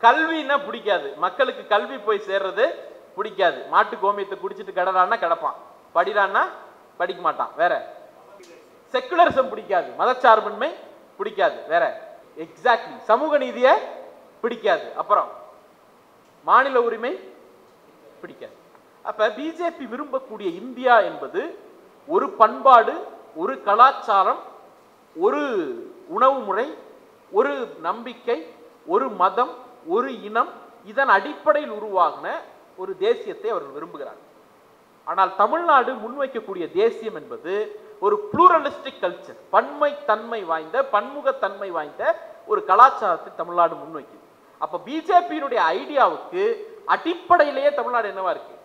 கல்வின்னா பிடிக்காது, மக்களுக்கு கல்வி போய் சேர்றது பிடிக்காது, மாட்டு கோமியத்தை குடிச்சிட்டு கிடறான்னா கிடப்பான், படிடான்னா படிக்க மாட்டான், வேற செக்குலரிசம் பிடிக்காது, மதச்சார்பின்மை பிடிக்காது, வேற எக்ஸாக்ட்லி சமூக நீதியை பிடிக்காது, அப்புறம் மாநில உரிமை பிடிக்காது. அப்ப பிஜேபி விரும்பக்கூடிய இந்தியா என்பது ஒரு பண்பாடு, ஒரு கலாச்சாரம், ஒரு உணவு முறை, ஒரு நம்பிக்கை, ஒரு மதம், ஒரு இனம், இதன் அடிப்படையில் உருவாகின ஒரு தேசியத்தை அவர்கள் விரும்புகிறார்கள். ஆனால் தமிழ்நாடு முன்வைக்கக்கூடிய தேசியம் என்பது ஒரு புளூரலிஸ்டிக் கல்ச்சர், பன்மைத்தன்மை வாய்ந்த பன்முகத்தன்மை வாய்ந்த ஒரு கலாச்சாரத்தை தமிழ்நாடு முன்வைக்குது. அப்ப பிஜேபியினுடைய ஐடியாவுக்கு அடிப்படையிலேயே தமிழ்நாடு என்னவா இருக்கு?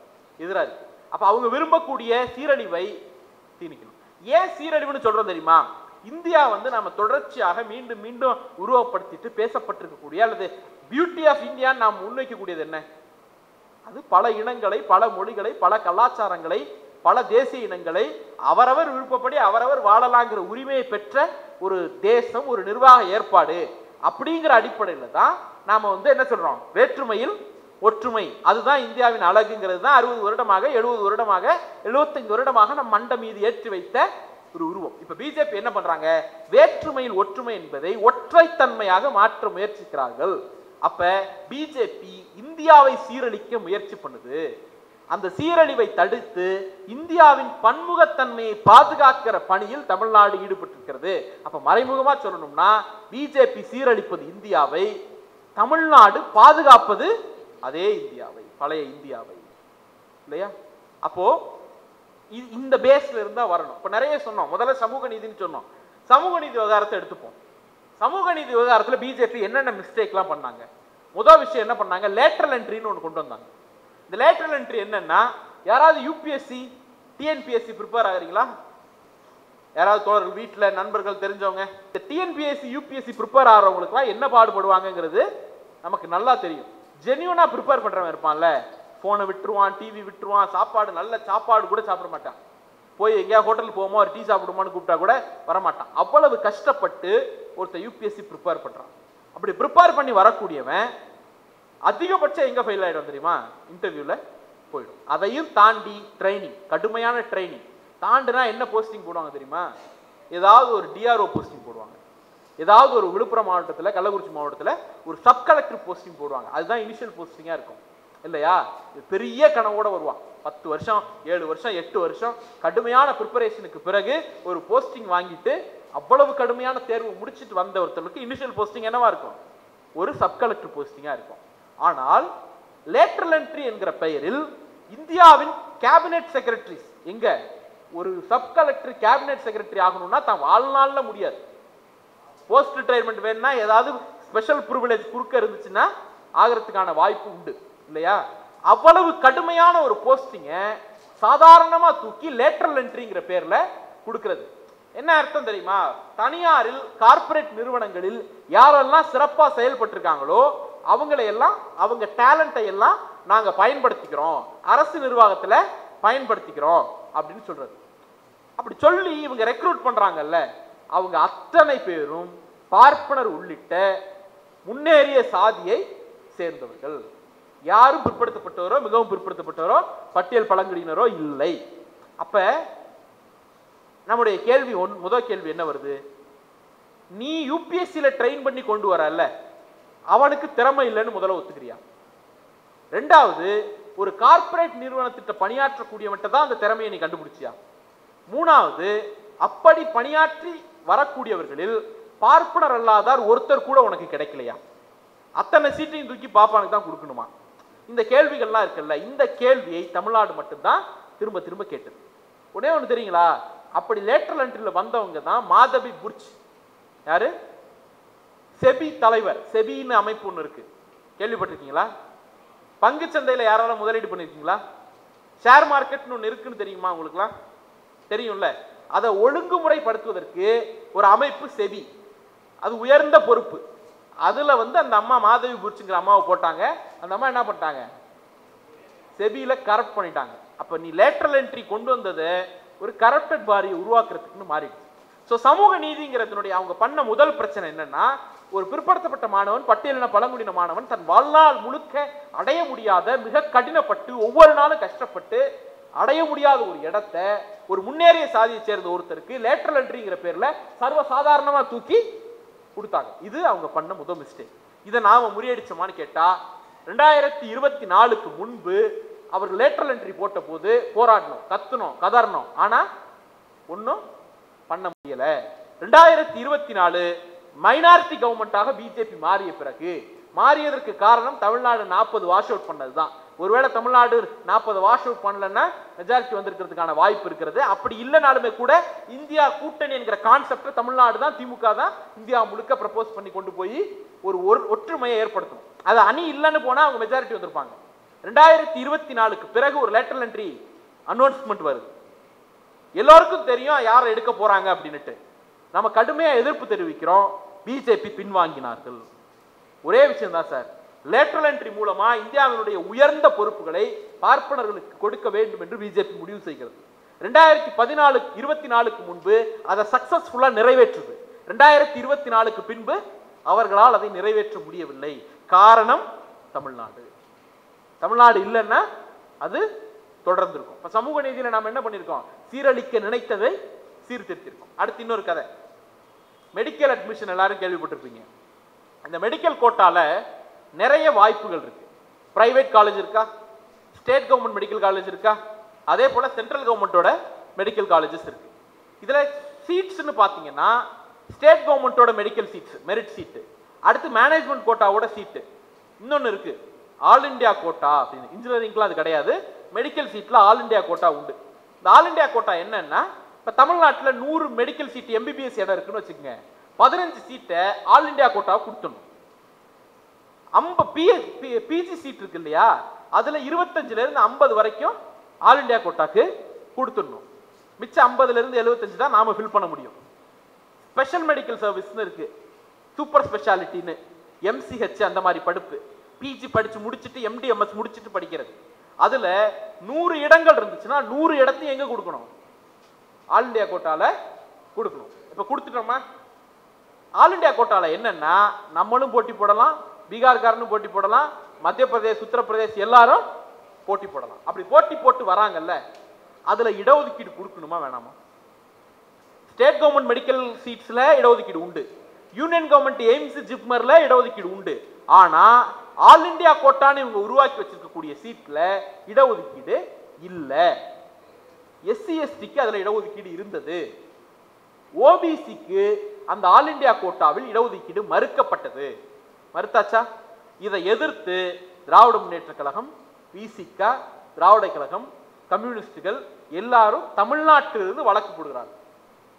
எதிராக இருக்கு. அப்ப அவங்க விரும்பக்கூடிய சீரழிவை தீர்க்கணும். ஏன் சீரழிவுன்னு சொல்றோம் தெரியுமா? இந்தியா வந்து நம்ம தொடர்ச்சியாக மீண்டும் மீண்டும் உருவப்படுத்திட்டு பேசப்பட்டிருக்கக்கூடிய அல்லது பியூட்டி ஆஃப் இந்தியா நாம் முன்வைக்கக்கூடியது என்ன? அது பல இனங்களை, பல மொழிகளை, பல கலாச்சாரங்களை, பல தேசிய இனங்களை அவரவர் விருப்பப்படி அவரவர் வாழலாங்கிற உரிமையை பெற்ற ஒரு தேசம், ஒரு நிர்வாக ஏற்பாடு. அப்படிங்கிற அடிப்படையில் தான் நாம வந்து என்ன சொல்றோம்? வேற்றுமையில் ஒற்றுமை. அதுதான் இந்தியாவின் அழகுங்கிறது தான் 60 வருடமாக 70 வருடமாக 75 வருடமாக நம் மண்ட மீது ஏற்றி வைத்த ஒரு உருவம். இப்ப பிஜேபி என்ன பண்றாங்க? வேற்றுமையில் ஒற்றுமை என்பதை ஒற்றைத்தன்மையாக மாற்ற முயற்சிக்கிறார்கள். அப்ப பிஜேபி இந்தியாவை சீரழிக்க முயற்சி பண்ணுது. அந்த சீரழிவை தடுத்து இந்தியாவின் பன்முகத்தன்மையை பாதுகாக்கிற பணியில் தமிழ்நாடு ஈடுபட்டிருக்கிறது. அப்ப மறைமுகமா சொல்லணும்னா பிஜேபி சீரழிப்பது இந்தியாவை, தமிழ்நாடு பாதுகாப்பது அதே இந்தியாவை, பழைய இந்தியாவை, இல்லையா? அப்போ இந்த பேஸ்ல இருந்தா வரணும். இப்ப நிறைய சொன்னோம். முதல்ல சமூக நீதினு சொன்னோம். சமூக நீதி விவகாரத்தை எடுத்துப்போம். சமூக நீதி விவகாரத்துல பிஜேபி என்னென்ன மிஸ்டேக்லாம் பண்ணாங்க? முதல் விஷயம் என்ன பண்ணாங்க? லேட்டரல் என்ட்ரின்னு ஒன்று கொண்டு வந்தாங்க. இந்த லேட்டரல் என்ட்ரி என்னன்னா, யாராவது யூபிஎஸ்சி டிஎன்பிஎஸ்சி ப்ரிப்பேர் ஆகிறீங்களா? யாராவது தோழர்கள், வீட்டில் நண்பர்கள், தெரிஞ்சவங்க இந்த டிஎன்பிஎஸ்சி யூபிஎஸ்சி ப்ரிப்பேர் ஆகிறவங்களுக்குலாம் என்ன பாடுபடுவாங்கிறது நமக்கு நல்லா தெரியும். ஜென்யூனா ப்ரிப்பேர் பண்றவன் இருப்பான்ல, போனை விட்டுருவான், டிவி விட்டுருவான், சாப்பாடு நல்ல சாப்பாடு கூட சாப்பிட மாட்டான். போய் எங்கேயா ஹோட்டலுக்கு போவோமா ஒரு டீ சாப்பிடுமான்னு கூப்பிட்டா கூட வரமாட்டான். அவ்வளவு கஷ்டப்பட்டு ஒருத்தர் யூபிஎஸ்சி ப்ரிப்பேர் பண்றான். அப்படி ப்ரிப்பேர் பண்ணி வரக்கூடியவன் அதிகபட்சம் எங்க ஃபெயில் ஆயிடும் தெரியுமா? இன்டர்வியூல போயிடும். அதையும் தாண்டி ட்ரைனிங், கடுமையான ட்ரைனிங் தாண்டினா என்ன போஸ்டிங் போடுவாங்க தெரியுமா? ஏதாவது ஒரு டிஆர்ஓ போஸ்டிங் போடுவாங்க. ஏதாவது ஒரு விழுப்புரம் மாவட்டத்தில், கள்ளக்குறிச்சி மாவட்டத்தில் ஒரு சப் கலெக்டர் போஸ்டிங் போடுவாங்க. அதுதான் இனிஷியல் போஸ்டிங்கா இருக்கும், இல்லையா? பெரிய கனவோட வருவான். 10 வருஷம் 7 வருஷம் 8 வருஷம் கடுமையான ப்ரிப்பரேஷனுக்கு பிறகு ஒரு போஸ்டிங் வாங்கிட்டு அவ்வளவு கடுமையான தேர்வு முடிச்சுட்டு வந்த ஒருத்தருக்கு இனிஷியல் போஸ்டிங் என்னவா இருக்கும்? ஒரு சப் கலெக்டர் போஸ்டிங்கா இருக்கும். ஆனால் லேட்டரல் என்ட்ரி என்கிற பெயரில் இந்தியாவின் கேபினெட் செக்ரட்டரிஸ் எங்க ஒரு சப் கலெக்டர் கேபினெட் செக்ரட்டரி ஆகணும்னா தான் வாழ்நாள்ல முடியாது. போஸ்ட் ரிட்டையர்மெண்ட் வேணும்னா ஏதாவது ஸ்பெஷல் ப்ரிவிலேஜ் குறுக்க இருந்துச்சுன்னா ஆகிறதுக்கான வாய்ப்பு உண்டு, இல்லையா? அவ்வளவு கடுமையான ஒரு போஸ்டிங்க சாதாரணமா தூக்கி லேட்டரல் என்ட்ரிங்கிற பேர்ல கொடுக்கிறது. என்ன அர்த்தம் தெரியுமா? தனியாரில் கார்ப்பரேட் நிறுவனங்களில் யாரெல்லாம் சிறப்பா செயல்பட்டிருக்காங்களோ அவங்களை எல்லாம், அவங்க டேலண்டை எல்லாம் நாங்க பயன்படுத்திக்கிறோம், அரசு நிர்வாகத்துல பயன்படுத்திக்கிறோம் அப்படின்னு சொல்றது. அப்படி சொல்லி இவங்க ரெக்ரூட் பண்றாங்கல்ல, அவங்க அத்தனை பேரும் பார்ப்பனர் உள்ளிட்ட முன்னேறிய சாதியை சேர்ந்தவர்கள். யாரும் பிற்படுத்தப்பட்டவரோ, மிகவும் பிற்படுத்தப்பட்டவரோ, பட்டியல் பழங்குடியினரோ இல்லை. அப்ப நம்முடைய கேள்வி முதல் கேள்வி என்ன வருது? நீ யூபிஎஸ்சியில ட்ரெயின் பண்ணி கொண்டு வரல, அவனுக்கு திறமை இல்லைன்னு முதல்ல ஒத்துக்கிறியா? ரெண்டாவது, ஒரு கார்ப்பரேட் நிறுவனத்திட்ட பணியாற்றக்கூடியவன்ட்ட தான் அந்த திறமையை நீ கண்டுபிடிச்சியா? மூணாவது, அப்படி பணியாற்றி வரக்கூடியவர்களில் பார்ப்பனர் அல்லாதார் ஒருத்தர் கூட உனக்கு கிடைக்கலையா? அத்தனை சீட்டையும் தூக்கி பாப்பானுக்கு தான் கொடுக்கணுமா? இந்த கேள்விகள்லாம் இருக்குல்ல, இந்த கேள்வியை தமிழ்நாடு மட்டும்தான் திரும்ப திரும்ப கேட்டது. உடனே ஒன்று தெரியுங்களா? அப்படி லேட்டரல் என்ட்ரியில் வந்தவங்க தான் மாதவி புர்ச். யாரு? செபி தலைவர். செபின்னு அமைப்பு ஒன்று இருக்கு, கேள்விப்பட்டிருக்கீங்களா? பங்கு சந்தையில் யாராலும் முதலீடு பண்ணிருக்கீங்களா? ஷேர் மார்க்கெட்னு ஒன்று இருக்குன்னு தெரியுமா உங்களுக்குலாம்? தெரியும்ல. அதை ஒழுங்குமுறைப்படுத்துவதற்கு ஒரு அமைப்பு செபி, அது உயர்ந்த பொறுப்பு. அதுல வந்து அந்த அம்மா மாதவி புர்ச்சுங்கிற அம்மாவை போட்டாங்க. அந்த அம்மா என்ன பண்ணிட்டாங்க? செபியில கரப்ட் பண்ணிட்டாங்க. அப்ப நீ லேட்டரல் என்ட்ரி கொண்டு வந்ததை ஒரு கரப்டட் பாரியை உருவாக்குறதுக்குன்னு மாறிடுச்சு. ஸோ சமூக நீதிங்கிறதுனுடைய அவங்க பண்ண முதல் பிரச்சனை என்னன்னா, ஒரு பிற்படுத்தப்பட்ட மாணவன், பட்டியலின பழங்குடியின மாணவன் தன் வாழ்நாள் முழுக்க அடைய முடியாத, மிக கடினப்பட்டு ஒவ்வொரு நாளும் கஷ்டப்பட்டு அடைய முடியாத ஒரு இடத்தை ஒரு முன்னேறிய சாதியை சேர்ந்த ஒருத்தருக்கு லேட்டரல் என்ட்ரிங்கிற பேர்ல சர்வசாதாரணமா தூக்கி கொடுத்தாங்க. இது அவங்க பண்ண முதல் மிஸ்டேக். இதை நாம முறியடிச்சோமான்னு கேட்டா, 2024க்கு முன்பு அவர்கள் லேட்டரல் என்ட்ரி போட்ட போது போராடணும், கத்தணும், கதறணும். ஆனா ஒன்னும் பண்ண முடியல. 2024 மைனாரிட்டி கவர்மெண்டாக பிஜேபி மாறிய பிறகு, மாறியதற்கு காரணம் தமிழ்நாடு 40 வாஷ் அவுட் பண்ணதுதான். ஒருவேளை தமிழ்நாடு 40 வாஷ் அவுட் பண்ணலன்னா மெஜாரிட்டி வந்திருக்கிறதுக்கான வாய்ப்பு இருக்கிறது. அப்படி இல்லைனாலுமே கூட இந்தியா கூட்டணி என்கிற கான்செப்டை தமிழ்நாடு தான், திமுக தான் இந்தியா முழுக்க ப்ரப்போஸ் பண்ணி கொண்டு போய் ஒரு ஒற்றுமையை ஏற்படுத்தணும். அது அணி இல்லைன்னு போனா அவங்க மெஜாரிட்டி வந்திருப்பாங்க. 2024க்கு பிறகு ஒரு லேட்டரல் என்ட்ரி அனௌன்ஸ்மெண்ட் வருது. எல்லாருக்கும் தெரியும் யாரை எடுக்க போறாங்க அப்படின்னுட்டு. நம்ம கடுமையா எதிர்ப்பு தெரிவிக்கிறோம். பிஜேபி பின்வாங்கினார்கள். ஒரே விஷயம் தான் சார், லேட்டரல் என்ட்ரி மூலமா இந்தியாவினுடைய உயர்ந்த பொறுப்புகளை பார்ப்பனர்களுக்கு கொடுக்க வேண்டும் என்று பிஜேபி முடிவு செய்கிறது. 2024க்கு முன்பு அதை சக்சஸ்ஃபுல்லா நிறைவேற்றுது. 2024க்கு பின்பு அவர்களால் அதை நிறைவேற்ற முடியவில்லை. காரணம் தமிழ்நாடு. தமிழ்நாடு இல்லைன்னா அது தொடர்ந்து இருக்கும். இப்ப சமூக நீதியில நாம என்ன பண்ணிருக்கோம்? சீரழிக்க நினைத்ததை சீர்திருத்திருக்கோம். அடுத்து இன்னொரு கதை, மெடிக்கல் அட்மிஷன். எல்லாரும் கேள்விப்பட்டிருப்பீங்க. இந்த மெடிக்கல் கோட்டால நிறைய வாய்ப்புகள் இருக்கு. பிரைவேட் காலேஜ் இருக்கா, ஸ்டேட் கவர்மெண்ட் மெடிக்கல் காலேஜ் இருக்கா, அதே போல சென்ட்ரல் கவர்மெண்டோட மெடிக்கல் காலேஜஸ் இருக்கு. இதுல சீட்ஸ்னு பாத்தீங்கன்னா ஸ்டேட் கவர்மெண்டோட மெடிக்கல் சீட்ஸ் மெரிட் சீட்டு, அடுத்து மேனேஜ்மெண்ட் கோட்டாவோட சீட்டு, இன்னொன்னு இருக்கு ஆல் இண்டியா கோட்டா அப்படின்னு. இன்ஜினியரிங்லாம் அது கிடையாது. மெடிக்கல் சீட்ல ஆல் இண்டியா கோட்டா உண்டு. இந்த ஆல் இண்டியா கோட்டா என்னன்னா, இப்ப தமிழ்நாட்டில் 100 மெடிக்கல் சீட் எம்பிபிஎஸ் இடம் இருக்குன்னு வச்சுக்கோங்க, 15 சீட்டை ஆல் இண்டியா கோட்டாவை கொடுத்துடணும். பிஜி சீட் இருக்கு இல்லையா, அதுல 25ல இருந்து 50 வரைக்கும் ஆல் இண்டியா கோட்டாக்கு கொடுத்துடணும். மிச்சம் 50ல இருந்து 75 தான் நாம ஃபில் பண்ண முடியும். ஸ்பெஷல் மெடிக்கல் சர்வீஸ்னு இருக்கு, சூப்பர் ஸ்பெஷாலிட்டின்னு, எம்சிஹெச் அந்த மாதிரி படிப்பு, பிஜி படிச்சு முடிச்சுட்டு எம்டிஎம்எஸ் முடிச்சுட்டு படிக்கிறது. அதுல 100 இடங்கள் இருந்துச்சுன்னா 100 இடத்தையும் எங்க கொடுக்கணும்? ஆல் இண்டியா கோட்டால கொடுக்கணும். இப்ப கொடுத்துட்டோமா? ஆல் இண்டியா கோட்டால என்னன்னா, நம்மளும் போட்டி போடலாம், பீகார்காரனும் போட்டி போடலாம், மத்திய பிரதேஷ், உத்தரப்பிரதேஷ் எல்லாரும் போட்டி போடலாம். அப்படி போட்டி போட்டு வராங்கல்ல, அதுல இடஒதுக்கீடு கொடுக்கணுமா வேணாமா? ஸ்டேட் கவர்மெண்ட் மெடிக்கல் சீட்ஸ்ல இடஒதுக்கீடு உண்டு, யூனியன் கவர்மெண்ட் எய்ம்ஸ் ஜிப்மர்ல இடஒதுக்கீடு உண்டு. ஆனா ஆல் இண்டியா கோட்டான்னு இவங்க உருவாக்கி வச்சிருக்கக்கூடிய சீட்ல இடஒதுக்கீடு இல்ல. எஸ்சி எஸ்டிக்கு அதுல இடஒதுக்கீடு இருந்தது. ஓபிசிக்கு அந்த ஆல் இண்டியா கோட்டாவில் இடஒதுக்கீடு மறுக்கப்பட்டது. மறுத்தாச்சா? இதை எதிர்த்து திராவிட முன்னேற்ற கழகம், விசிக, திராவிட கழகம், கம்யூனிஸ்டுகள் எல்லாரும் தமிழ்நாட்டிலிருந்து வழக்கு போடுகிறாங்க.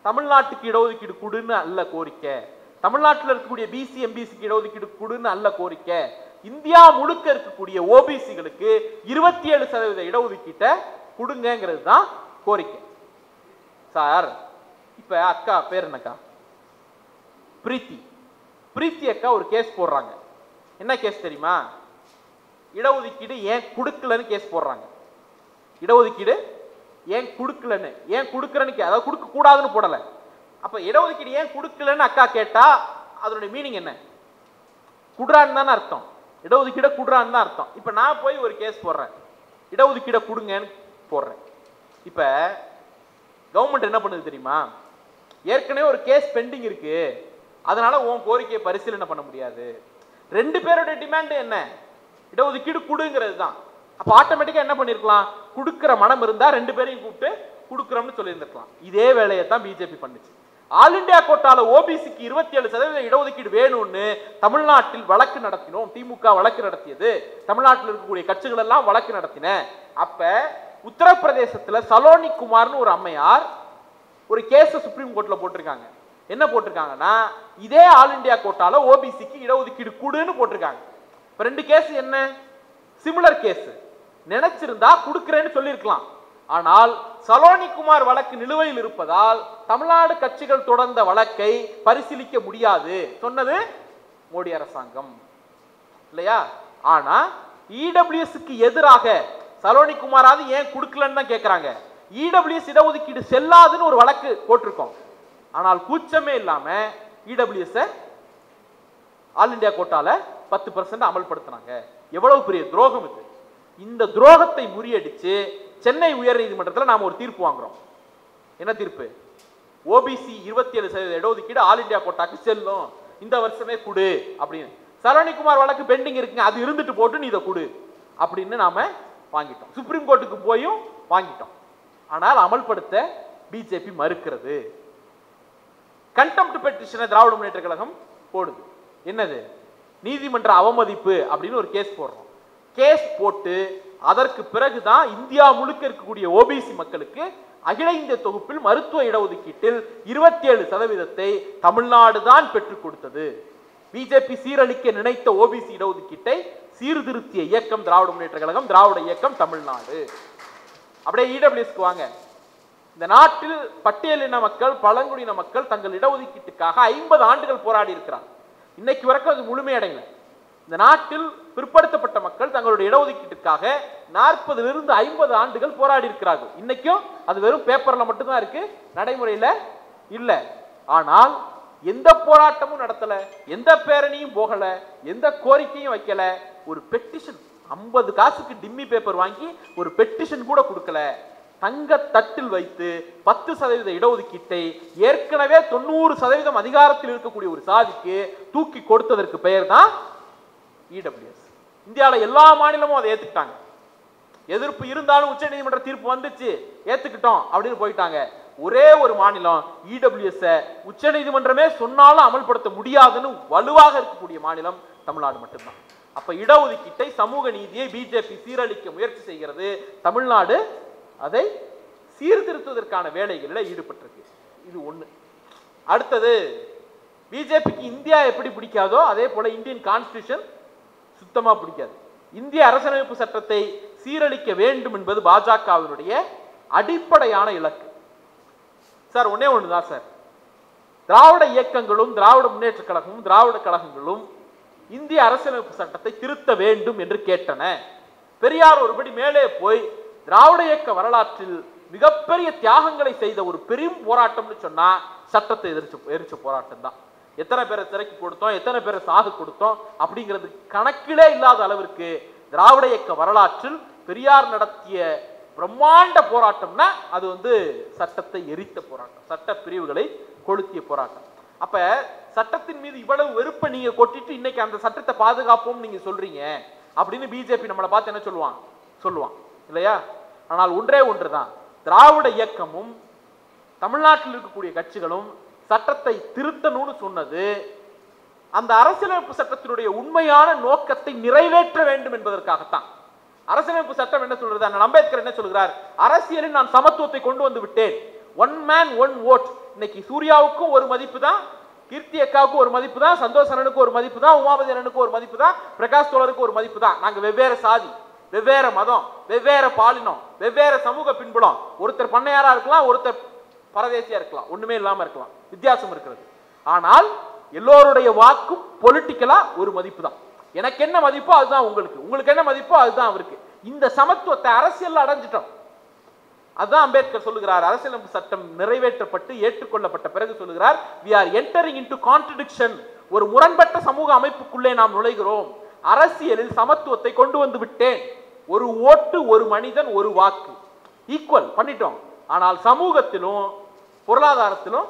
தமிழ்நாட்டுக்கு இடஒதுக்கீடு கொடுன்னு அல்ல கோரிக்கை, தமிழ்நாட்டில் இருக்கக்கூடிய பிசி எம்பிசிக்கு இடஒதுக்கீடு கொடுன்னு அல்ல கோரிக்கை, இந்தியா முழுக்க இருக்கக்கூடிய ஓபிசிகளுக்கு 27% இடஒதுக்கீட்டை கொடுங்கிறது தான் கோரிக்கை. சார், இப்ப அக்கா பேர் என்னக்கா? பிரீத்தி அக்கா ஒரு கேஸ் போடுறாங்க. என்ன கேஸ் தெரியுமா? இடஒதுக்கீடு ஏன் கொடுக்கலன்னு கேஸ் போடுறாங்க. இடஒதுக்கீடு ஏன் கொடுக்கலன்னு, ஏன் கொடுக்கறன்னு, அதாவது கொடுக்க கூடாதுன்னு போடல. அப்ப இடஒதுக்கீடு ஏன் கொடுக்கலன்னு அக்கா கேட்டா அதனுடைய மீனிங் என்ன? குடுறான்னு தானே அர்த்தம். இடஒதுக்கீட குடுறான்னு தான் அர்த்தம். இப்ப நான் போய் ஒரு கேஸ் போடுறேன், இடஒதுக்கீட கொடுங்கன்னு போடுறேன். இப்ப கவர்மெண்ட் என்ன பண்ணுது தெரியுமா? ஏற்கனவே ஒரு கேஸ் பெண்டிங் இருக்கு, அதனால உன் கோரிக்கையை பரிசீலனை பண்ண முடியாது. 2 பேரோட டிமாண்ட் என்ன? இடஒதுக்கீடு கொடுங்கிறது தான். அப்ப ஆட்டோமேட்டிக்கா என்ன பண்ணிருக்கலாம்? கொடுக்கிற மனம் இருந்தா 2 பேரையும் கூப்பிட்டு கொடுக்கிறோம்னு சொல்லியிருந்திருக்கலாம். இதே வேலையை தான் பிஜேபி பண்ணுச்சு. ஆல் இண்டியா கோட்டால ஓபிசிக்கு 27% இடஒதுக்கீடு வேணும்னு தமிழ்நாட்டில் வழக்கு நடத்தினோம். திமுக வழக்கு நடத்தியது, தமிழ்நாட்டில் இருக்கக்கூடிய கட்சிகள் எல்லாம் வழக்கு நடத்தின. அப்ப உத்தரப்பிரதேசத்துல சலோனி குமார்னு ஒரு அம்மையார் ஒரு கேஸ் சுப்ரீம் கோர்ட்ல போட்டிருக்காங்க. என்ன போட்டிருக்காங்கன்னா, இதே ஆல் இண்டியா கோட்டால ஓபிசிக்கு இடஒதுக்கீடு கொடுன்னு போட்டிருக்காங்க. இப்ப 2 கேஸ் என்ன? Similar case. நினைச்சிருந்தா கொடுக்கிறேன்னு சொல்லியிருக்கலாம். ஆனால் சலோனி குமார் வழக்கு நிலுவையில் இருப்பதால் தமிழ்நாடு கட்சிகள் தொடர்ந்த வழக்கை பரிசீலிக்க முடியாது சொன்னது மோடி அரசாங்கம் இல்லையா? ஆனா இடபிள்யூஎஸ்க்கு எதிராக சலோனி குமாராவது ஏன் கொடுக்கலன்னு தான் கேட்கிறாங்க. இடபிள்யூஎஸ் இடஒதுக்கீடு செல்லாதுன்னு ஒரு வழக்கு போட்டிருக்கோம். ஆனால் கூச்சமே இல்லாம இடபிள்யூஎஸ் ஆல் இண்டியா கோட்டால 10% அமல்படுத்தினாங்க. எவ்வளவு பெரிய துரோகம் இது! இந்த துரோகத்தை முறியடிச்சு சென்னை உயர் நீதிமன்றத்தில் நாம ஒரு தீர்ப்பு வாங்குறோம். என்ன தீர்ப்பு? ஓபிசி 27% இடஒதுக்கீடு ஆல் இண்டியா கோட்டாக்கு செல்லும், இந்த வருஷமே கொடு அப்படின்னு. சலோனி குமார் வழக்கு பெண்டிங் இருக்குங்க, அது இருந்துட்டு போட்டு நீ இதை கொடு அப்படின்னு நாம வாங்கிட்டோம். சுப்ரீம் கோர்ட்டுக்கு போயும் வாங்கிட்டோம். ஆனால் அமல்படுத்த பிஜேபி மறுக்கிறது. கண்டெம்ட் பெட்டிஷனை திராவிட முன்னேற்ற கழகம் போடுது. என்னது? நீதிமன்ற அவமதிப்பு அப்படின்னு ஒரு கேஸ் போடுறோம். கேஸ் போட்டு அதற்கு பிறகுதான் இந்தியா முழுக்க இருக்கக்கூடிய ஓபிசி மக்களுக்கு அகில இந்திய தொகுப்பில் மருத்துவ இடஒதுக்கீட்டில் 27% தமிழ்நாடு தான் பெற்றுக் கொடுத்தது. பிஜேபி சீரழிக்க நினைத்த ஓபிசி இடஒதுக்கீட்டை சீர்திருத்திய இயக்கம் திராவிட முன்னேற்ற கழகம், திராவிட இயக்கம் தமிழ்நாடு. அப்படியே இடபிள்யூஎஸ்க்கு வாங்க. இந்த நாட்டில் பட்டியலின மக்கள், பழங்குடியின மக்கள் தங்கள் இடஒதுக்கீட்டுக்காக 50 ஆண்டுகள் போராடி இருக்கிறார். இன்னைக்கு வரைக்கும் அது முழுமையடையல. இந்த நாட்டில் பிற்படுத்தப்பட்ட மக்கள் தங்களுடைய இடஒதுக்கீட்டுக்காக 40 50 ஆண்டுகள் போராடி இருக்கிறார்கள். இன்னைக்கும் அது வெறும் பேப்பர்ல மட்டும்தான் இருக்கு, நடைமுறையில இல்ல. ஆனால் எந்த போராட்டமும் நடத்தல, எந்த பேரணியும் போகல, எந்த கோரிக்கையும் வைக்கல. ஒரு பெட்டிஷன் 50 காசுக்கு டிம்மி பேப்பர் வாங்கி ஒரு பெட்டிஷன் கூட கொடுக்கல. தங்க தட்டில் வைத்து 10% இடஒதுக்கீட்டை ஏற்கனவே 90% அதிகாரத்தில் இருக்கக்கூடிய ஒரு சாதிக்கு தூக்கி கொடுத்ததற்கு பெயர் தான் இடபிள்யூஎஸ். இந்தியாவில் எல்லா மாநிலமும் அதை ஏத்துக்கிட்டாங்க. எதிர்ப்பு இருந்தாலும் உச்ச நீதிமன்ற தீர்ப்பு வந்துச்சு, ஏத்துக்கிட்டோம் அப்படின்னு போயிட்டாங்க. ஒரே ஒரு மாநிலம் இடபிள்யூஎஸ் உச்ச நீதிமன்றமே சொன்னாலும் அமல்படுத்த முடியாதுன்னு வலுவாக இருக்கக்கூடிய மாநிலம் தமிழ்நாடு மட்டும்தான். அப்ப இடஒதுக்கீட்டை, சமூக நீதியை பிஜேபி சீரழிக்க முயற்சி செய்கிறது. தமிழ்நாடு அதை சீர்திருத்துவதற்கான வேலைகளில் ஈடுபட்டிருக்கு. இது ஒண்ணு. அடுத்தது, பிஜேபிக்கு இந்தியா எப்படி பிடிக்காதோ அதே போல இந்தியன் கான்ஸ்டிடியூஷன் சுத்தமா பிடிக்காது. இந்திய அரசியலமைப்பு சட்டத்தை சீரழிக்க வேண்டும் என்பது பாஜகவினுடைய அடிப்படையான இலக்கு. சார் ஒன்னே ஒண்ணுதான் சார், திராவிட இயக்கங்களும் திராவிட முன்னேற்ற கழகமும் திராவிட கழகங்களும் இந்திய அரசியலமைப்பு சட்டத்தை திருத்த வேண்டும் என்று கேட்டன. பெரியார் ஒருபடி மேலே போய் திராவிட இயக்க வரலாற்றில் மிகப்பெரிய தியாகங்களை செய்த ஒரு பெரும் போராட்டம்னு சொன்னா சட்டத்தை எதிர்ச்ச போராட்டம் தான். எத்தனை பேரை சிறைக்கு கொடுத்தோம், எத்தனை பேரை சாகு கொடுத்தோம் அப்படிங்கிறது கணக்கிலே இல்லாத அளவிற்கு திராவிட இயக்க வரலாற்றில் பெரியார் நடத்திய பிரம்மாண்ட போராட்டம்னா அது சட்டத்தை எரித்த போராட்டம், சட்ட பிரிவுகளை கொளுத்திய போராட்டம். அப்ப சட்டத்தின் மீது இவ்வளவு வெறுப்பை நீங்க கொட்டிட்டு இன்னைக்கு அந்த சட்டத்தை பாதுகாப்போம் நீங்க சொல்றீங்க அப்படின்னு பிஜேபி நம்மளை பார்த்து என்ன சொல்லுவான் இல்லையா? ஆனால் ஒன்றே ஒன்றுதான், திராவிட இயக்கமும் தமிழ்நாட்டில் இருக்கக்கூடிய கட்சிகளும் சட்டத்தை திருத்தணும்னு சொன்னது அந்த அரசியலமைப்பு சட்டத்தினுடைய உண்மையான நோக்கத்தை நிறைவேற்ற வேண்டும் என்பதற்காகத்தான். அரசியலமைப்பு சட்டம் என்ன சொல்றது? அண்ணல் அம்பேத்கர் என்ன சொல்கிறார்? அரசியலில் நான் சமத்துவத்தை கொண்டு வந்து விட்டேன். One man one vote. இன்னைக்கு சூர்யாவுக்கும் ஒரு மதிப்பு தான், கீர்த்தி அக்காவுக்கும் ஒரு மதிப்பு தான், சந்தோஷ் அண்ணனுக்கு ஒரு மதிப்பு தான், உமாபதி அண்ணனுக்கு ஒரு மதிப்பு தான், பிரகாஷ் தோழருக்கு ஒரு மதிப்பு தான். நாங்க வெவ்வேறு சாதி, வெவ்வேறு மதம், வெவ்வேறு பாலினம், வெவ்வேறு சமூக பின்புலம். ஒருத்தர் பண்ணையாரா இருக்கலாம், ஒருத்தர் பரதேசியா இருக்கலாம், ஒண்ணுமே இல்லாம இருக்கலாம், வித்தியாசம் இருக்கிறது. ஆனால் எல்லோருடைய வாக்கும் பொலிட்டிக்கலா ஒரு மதிப்பு தான். எனக்கு என்ன மதிப்போ அதுதான் உங்களுக்கு, உங்களுக்கு என்ன மதிப்போ அதுதான் அவருக்கு. இந்த சமத்துவத்தை அரசியல் அடைஞ்சிட்டோம். அதுதான் அம்பேத்கர் சொல்லுகிறார். அரசியலமைப்பு சட்டம் நிறைவேற்றப்பட்டு ஏற்றுக்கொள்ளப்பட்ட பிறகு சொல்லுகிறார், we are entering into contradiction. ஒரு முரண்பட்ட சமூக அமைப்புக்குள்ளே நாம் நுழைகிறோம். அரசியலில் சமத்துவத்தை கொண்டு வந்து விட்டேன். ஒரு ஓட்டு, ஒரு மனிதன், ஒரு வாக்கு, ஈக்குவல் பண்ணிட்டோம். ஆனால் சமூகத்திலும் பொருளாதாரத்திலும்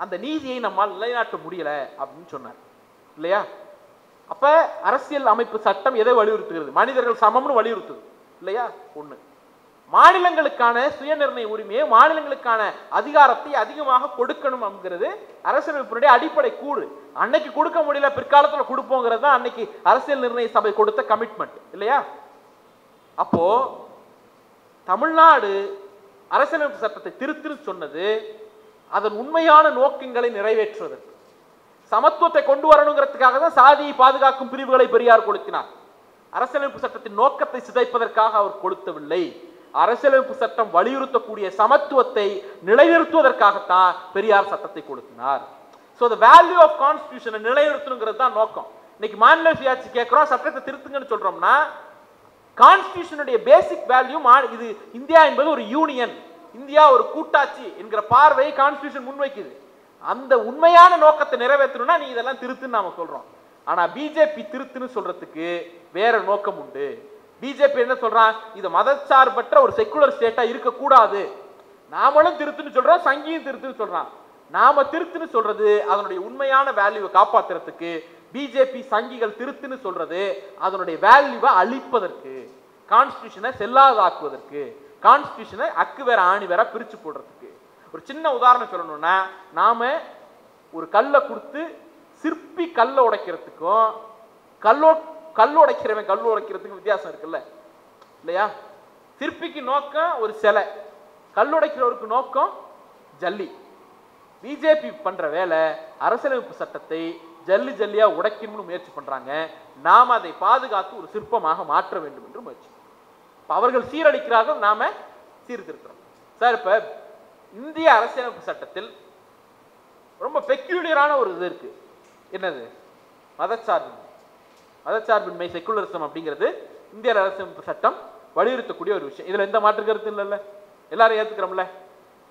அந்த நீதியை நம்மால் நிலைநாட்ட முடியல அப்படின்னு சொன்னார் இல்லையா? அப்ப அரசியல் அமைப்பு சட்டம் எதை வலியுறுத்துகிறது? மனிதர்கள் சமம்னு வலியுறுத்துது இல்லையா? ஒண்ணு. மாநிலங்களுக்கான சுயநிர்ணய உரிமையை, மாநிலங்களுக்கான அதிகாரத்தை அதிகமாக கொடுக்கணும் அப்படிங்கிறது அரசியலமைப்பினுடைய அடிப்படை கூறு. அன்னைக்கு கொடுக்க முடியல, பிற்காலத்தில் கொடுப்போங்கிறது தான் அன்னைக்கு அரசியல் நிர்ணய சபை கொடுத்த கமிட்மெண்ட் இல்லையா? அப்போ தமிழ்நாடு அரசியலமைப்பு சட்டத்தை திருத்தின்னு சொன்னது அதன் உண்மையான நோக்கங்களை நிறைவேற்றுவதற்கு, சமத்துவத்தை கொண்டு வரணுங்கிறதுக்காக தான் சாதியை பாதுகாக்கும் பிரிவுகளை பெரியார் கொளுத்தினார். அரசியலமைப்பு சட்டத்தின் நோக்கத்தை சிதைப்பதற்காக அவர் கொளுத்தவில்லை. அரசியலமைப்பு சட்டம் வலியுறுத்தக்கூடிய சமத்துவத்தை நிலைநிறுத்துவதற்காகத்தான் பெரியார் சட்டத்தை கொளுத்தினார். So the value of constitution நிலைநிறுத்தணுங்கிறது தான் நோக்கம். இன்னைக்கு மாநில சுயாட்சி கேட்கிறோம், சட்டத்தை திருத்துங்கன்னு சொல்றோம்னா கான்ஸ்டிடியூஷனுடைய பேசிக் வேல்யூ இது இந்தியா என்பது ஒரு யூனியன், இந்தியா ஒரு கூட்டாட்சி என்கிற பார்வையை கான்ஸ்டிடியூஷன் முன்வைக்குது. அந்த உண்மையான நோக்கத்தை நிறைவேற்றணும்னா நீ இதெல்லாம் திருத்துன்னு நாம சொல்றோம். ஆனா பிஜேபி திருத்துன்னு சொல்றதுக்கு வேற நோக்கம் உண்டு. பிஜேபி என்ன சொல்றான்? இது மதச்சார்பற்ற ஒரு செக்குலர் ஸ்டேட்டா இருக்க கூடாது. நாமளும் திருத்துன்னு சொல்றோம், சங்கியும் திருத்துன்னு சொல்றான். நாம திருத்துன்னு சொல்றது அதனுடைய உண்மையான வேல்யூவை காப்பாத்துறதுக்கு, பிஜேபி சங்கிகள் திருத்துன்னு சொல்றது அதனுடைய வேல்யூவை அழிப்பதற்கு, கான்ஸ்டிடியூஷனை செல்லாதாக்குவதற்கு, கான்ஸ்டிடியூஷனை அக்கு வேற ஆணி வேற பிரிச்சு போடுறதுக்கு. ஒரு சின்ன உதாரணம் சொல்லணும்னா, நாம ஒரு கல்லை கொடுத்து சிற்பி கல்லை உடைக்கிறதுக்கும் கல்லு உடைக்கிறவன் கல்லு உடைக்கிறதுக்கும் வித்தியாசம் இருக்குல்ல. இல்லையா? சிற்பிக்கு நோக்கம் ஒரு சிலை, கல்லுடைக்கிறவருக்கு நோக்கம் ஜல்லி. பிஜேபி பண்ற வேலை அரசியலமைப்பு சட்டத்தை ஜல்லி ஜல்லியா உடைக்கணும்னு முயற்சி பண்றாங்க. நாம அதை பாதுகாத்து ஒரு சிற்பமாக மாற்ற வேண்டும் என்று முயற்சி. அவர்கள் சீரழிக்கிறார்கள், நாம சீர்திருக்கிறோம். சார், இப்ப இந்திய அரசியலமைப்பு சட்டத்தில் ரொம்ப பெக்யூலியரான ஒரு இது இருக்கு. என்னது? மதச்சார்பின்மை, செக்குலரிசம் அப்படிங்கிறது இந்திய அரசியலமைப்பு சட்டம் வலியுறுத்தக்கூடிய ஒரு விஷயம். இதுல எந்த மாற்று கருத்து இல்லைல்ல, எல்லாரும் ஏத்துக்கிறோம்ல.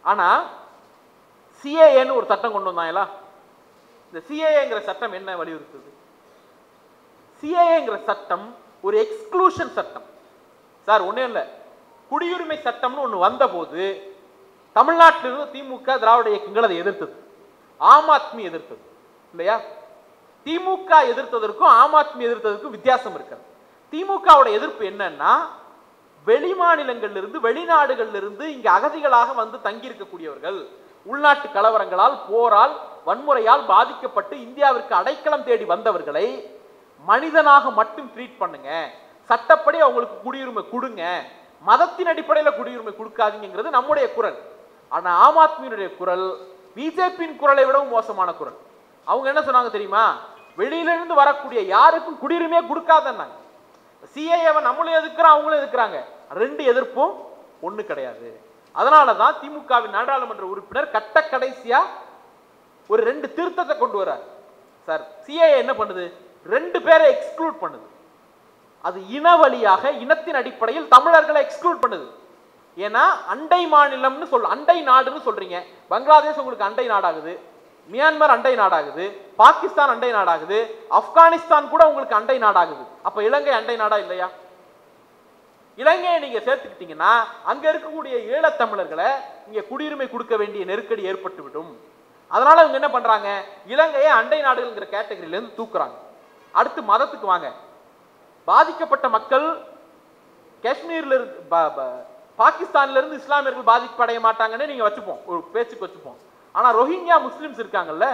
ஆனா சிஏஏன்னு ஒரு சட்டம் கொண்டு வந்தாங்களா? இந்த சிஏஏங்கிற சட்டம் என்ன வலியுறுத்துது? சிஏஏங்கிற சட்டம் ஒரு எக்ஸ்க்ளூஷன் சட்டம் சார். ஒண்ணே இல்லை, குடியுரிமை சட்டம்னு ஒண்ணு வந்த போது தமிழ்நாட்டிலிருந்து திமுக திராவிட இயக்கங்கள் அதை எதிர்த்தது, ஆம் ஆத்மி எதிர்த்தது இல்லையா? திமுக எதிர்த்ததற்கும் ஆம் ஆத்மி எதிர்த்ததற்கும் வித்தியாசம் இருக்கிறது. திமுகவோட எதிர்ப்பு என்னன்னா, வெளி மாநிலங்களிலிருந்து வெளிநாடுகளிலிருந்து இங்க அகதிகளாக வந்து தங்கி இருக்கக்கூடியவர்கள் உள்நாட்டு கலவரங்களால், போரால், வன்முறையால் பாதிக்கப்பட்டு இந்தியாவிற்கு அடைக்கலம் தேடி வந்தவர்களை மனிதனாக மட்டும் ட்ரீட் பண்ணுங்க, சட்டப்படி அவங்களுக்கு குடியுரிமை கொடுங்க, மதத்தின் அடிப்படையில் குடியுரிமை கொடுக்காதீங்கிறது நம்முடைய குரல். ஆனா ஆம் ஆத்மியினுடைய குரல் பிஜேபியின் குரலை விடவும் மோசமான குரல். அவங்க என்ன சொன்னாங்க தெரியுமா? வெளியிலிருந்து வரக்கூடிய யாருக்கும் குடியுரிமையே கொடுக்காதன்னாங்க. சிஏஏவை நம்மளும் எதிர்க்கிறோம், அவங்களும் எதிர்க்கிறாங்க. ரெண்டு எதிர்ப்பும் ஒண்ணு கிடையாது. அதனாலதான் திமுகவின் நாடாளுமன்ற உறுப்பினர் கட்ட கடைசியா ஒரு 2 திருத்தத்தை கொண்டு வரார். சார், சிஏஏ என்ன பண்ணுது? 2 பேரை எக்ஸ்க்ளூட் பண்ணுது. அது இன வழியாக, இனத்தின் அடிப்படையில் தமிழர்களை எக்ஸ்க்ளூட் பண்ணுது. ஏன்னா அண்டை மாநிலம்னு அண்டை நாடுன்னு சொல்றீங்க. பங்களாதேஷ் உங்களுக்கு அண்டை நாடாகுது, மியான்மர் அண்டை நாடாகுது, பாகிஸ்தான் அண்டை நாடாகுது, ஆப்கானிஸ்தான் கூட உங்களுக்கு அண்டை நாடாகுது. அப்ப இலங்கை அண்டை நாடா இல்லையா? இலங்கையை நீங்க சேர்த்துக்கிட்டீங்கன்னா அங்க இருக்கக்கூடிய ஈழத்தமிழர்களை இங்க குடியுரிமை கொடுக்க வேண்டிய நெருக்கடி ஏற்பட்டுவிடும். அதனால இவங்க என்ன பண்றாங்க? இலங்கையை அண்டை நாடுகள்ங்கிற கேட்டகரியில இருந்து தூக்குறாங்க. அடுத்து மதத்துக்கு வாங்க. பாதிக்கப்பட்ட மக்கள் காஷ்மீர்ல இருந்து, பாகிஸ்தான்ல இருந்து இஸ்லாமியர்கள் பாதிப்படைய மாட்டாங்கன்னு நீங்க வச்சுப்போம், ஒரு பேச்சுக்கு வச்சுப்போம். ஆனா ரோஹிங்கியா முஸ்லிம்ஸ் இருக்காங்கல்ல,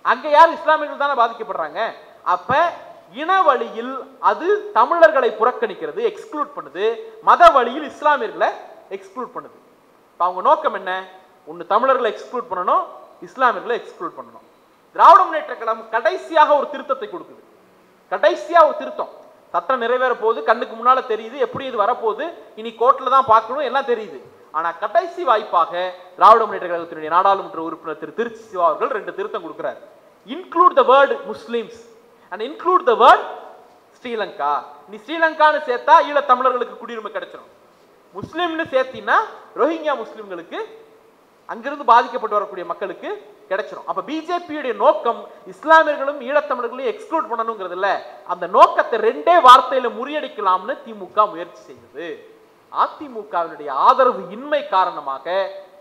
அங்க யார்? இஸ்லாமியர்கள் தானே பாதிக்கப்படுறாங்க. அப்ப இன வழியில் அது தமிழர்களை புறக்கணிக்கிறது, எக்ஸ்க்ளூட் பண்ணுது. மத வழியில் இஸ்லாமியர்களை எக்ஸ்க்ளூட் பண்ணுது. அவங்க நோக்கம் என்ன? ஒன்னு தமிழர்களை எக்ஸ்க்ளூட் பண்ணணும், இஸ்லாமியர்களை எக்ஸ்க்ளூட் பண்ணணும். திராவிட முன்னேற்ற கழகம் கடைசியாக ஒரு திருத்தத்தை கொடுக்குது. கடைசியா ஒரு திருத்தம். சட்டம் நிறைவேற போகுது, கண்ணுக்கு முன்னால தெரியுது, எப்படி இது வரப்போகுது, இனி கோர்ட்ல தான் பார்க்கணும், எல்லாம் தெரியுது. ஆனா கடைசி வாய்ப்பாக திராவிட முன்னேற்ற கழகத்தினுடைய நாடாளுமன்ற உறுப்பினர் திரு திருச்சி சிவா அவர்கள் 2 திருத்தம் கொடுக்கிறார். Include the word Muslims and include the word Sri Lanka. நீ ஸ்ரீலங்கான்னு சேர்த்தா ஈழ தமிழர்களுக்கு குடியுரிமை கிடைச்சிடும். முஸ்லிம்னு சேர்த்தினா ரோஹிங்கியா முஸ்லிம்களுக்கு, அங்கிருந்து பாதிக்கப்பட்டு வரக்கூடிய மக்களுக்கு கிடைச்சிடும். அப்ப பிஜேபியுடைய நோக்கம் இஸ்லாமியர்களும் ஈழத்தமிழர்களையும் எக்ஸ்க்ளூட் பண்ணணுங்கிறது இல்ல, அந்த நோக்கத்தை 2 வார்த்தையில முறியடிக்கலாம்னு திமுக முயற்சி செய்தது. அதிமுகவினுடைய ஆதரவு இன்மை காரணமாக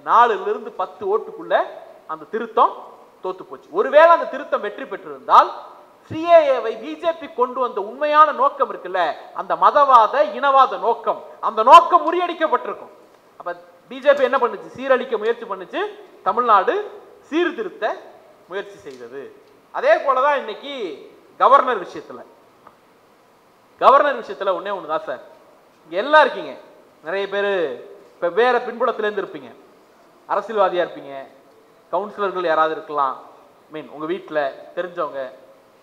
4லிருந்து 10 ஓட்டுக்குள்ள அந்த திருத்தம் தோத்து போச்சு. ஒருவேளை அந்த திருத்தம் வெற்றி பெற்றிருந்தால் சிஏஏவை பிஜேபி கொண்டு வந்த உண்மையான நோக்கம் இருக்குல்ல, அந்த மதவாத இனவாத நோக்கம், அந்த நோக்கம் முறியடிக்கப்பட்டிருக்கும். அப்ப பிஜேபி என்ன பண்ணுச்சு? சீரழிக்க முயற்சி பண்ணுச்சு, தமிழ்நாடு சீர்திருத்த முயற்சி செய்தது. அதே போலதான் இன்னைக்கு கவர்னர் விஷயத்துல ஒன்னே ஒண்ணுதான் சார். இங்க எல்லாம் இருக்கீங்க, நிறைய பேர் வேற பின்புலத்திலேருந்து இருப்பீங்க, அரசியல்வாதியா இருப்பீங்க, கவுன்சிலர்கள் யாராவது இருக்கலாம், உங்க வீட்டில் தெரிஞ்சவங்க.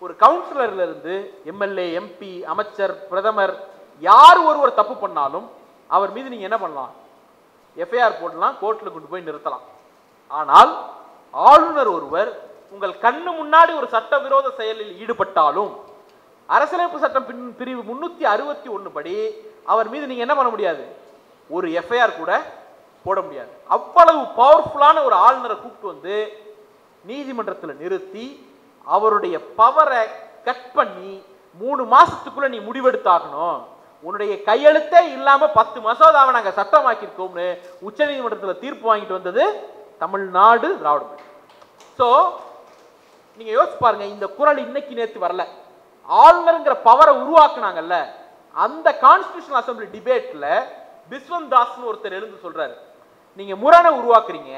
ஒரு கவுன்சிலர்ல இருந்து எம்எல்ஏ, எம்பி, அமைச்சர், பிரதமர் யார் ஒருவர் தப்பு பண்ணாலும் அவர் மீது நீங்க என்ன பண்ணலாம்? எஃப்ஐஆர் போடலாம், கோர்ட்ல கொண்டு போய் நிறுத்தலாம். ஆனால் ஆளுநர் ஒருவர் உங்கள் கண்ணு முன்னாடி ஒரு சட்டவிரோத செயலில் ஈடுபட்டாலும் அரசியலமைப்பு சட்டம் பிரிவு 361 படி அவர் மீது நீங்க என்ன பண்ண முடியாது? ஒரு எஃப்ஐஆர் கூட போட முடியாது. அவ்வளவு பவர்ஃபுல்லான ஒரு ஆளுநரை கூப்பிட்டு வந்து நீதிமன்றத்தில் நிறுத்தி அவருடைய பவரை கட் பண்ணி 3 மாசத்துக்குள்ள நீ முடிவெடுத்தாகணும், உன்னுடைய கையெழுத்தே இல்லாம 10 மசோதாவை நாங்க சட்டமாக்கியிருக்கோம்னு உச்ச நீதிமன்றத்தில் தீர்ப்பு வாங்கிட்டு வந்தது தமிழ்நாடு திராவிட. சோ நீங்க யோசிச்சு பாருங்க, இந்த குரல் இன்னைக்கு நேத்து வரல. ஆளுநர்ங்கிற பவரை உருவாக்குனாங்கல்ல, அந்த கான்ஸ்டிடியூஷனல் அசெம்பிளி டிபேட்ல பிஸ்வந்த் தாஸ்னு ஒருத்தர் எழுந்து சொல்றாரு, நீங்க முரணை உருவாக்குறீங்க,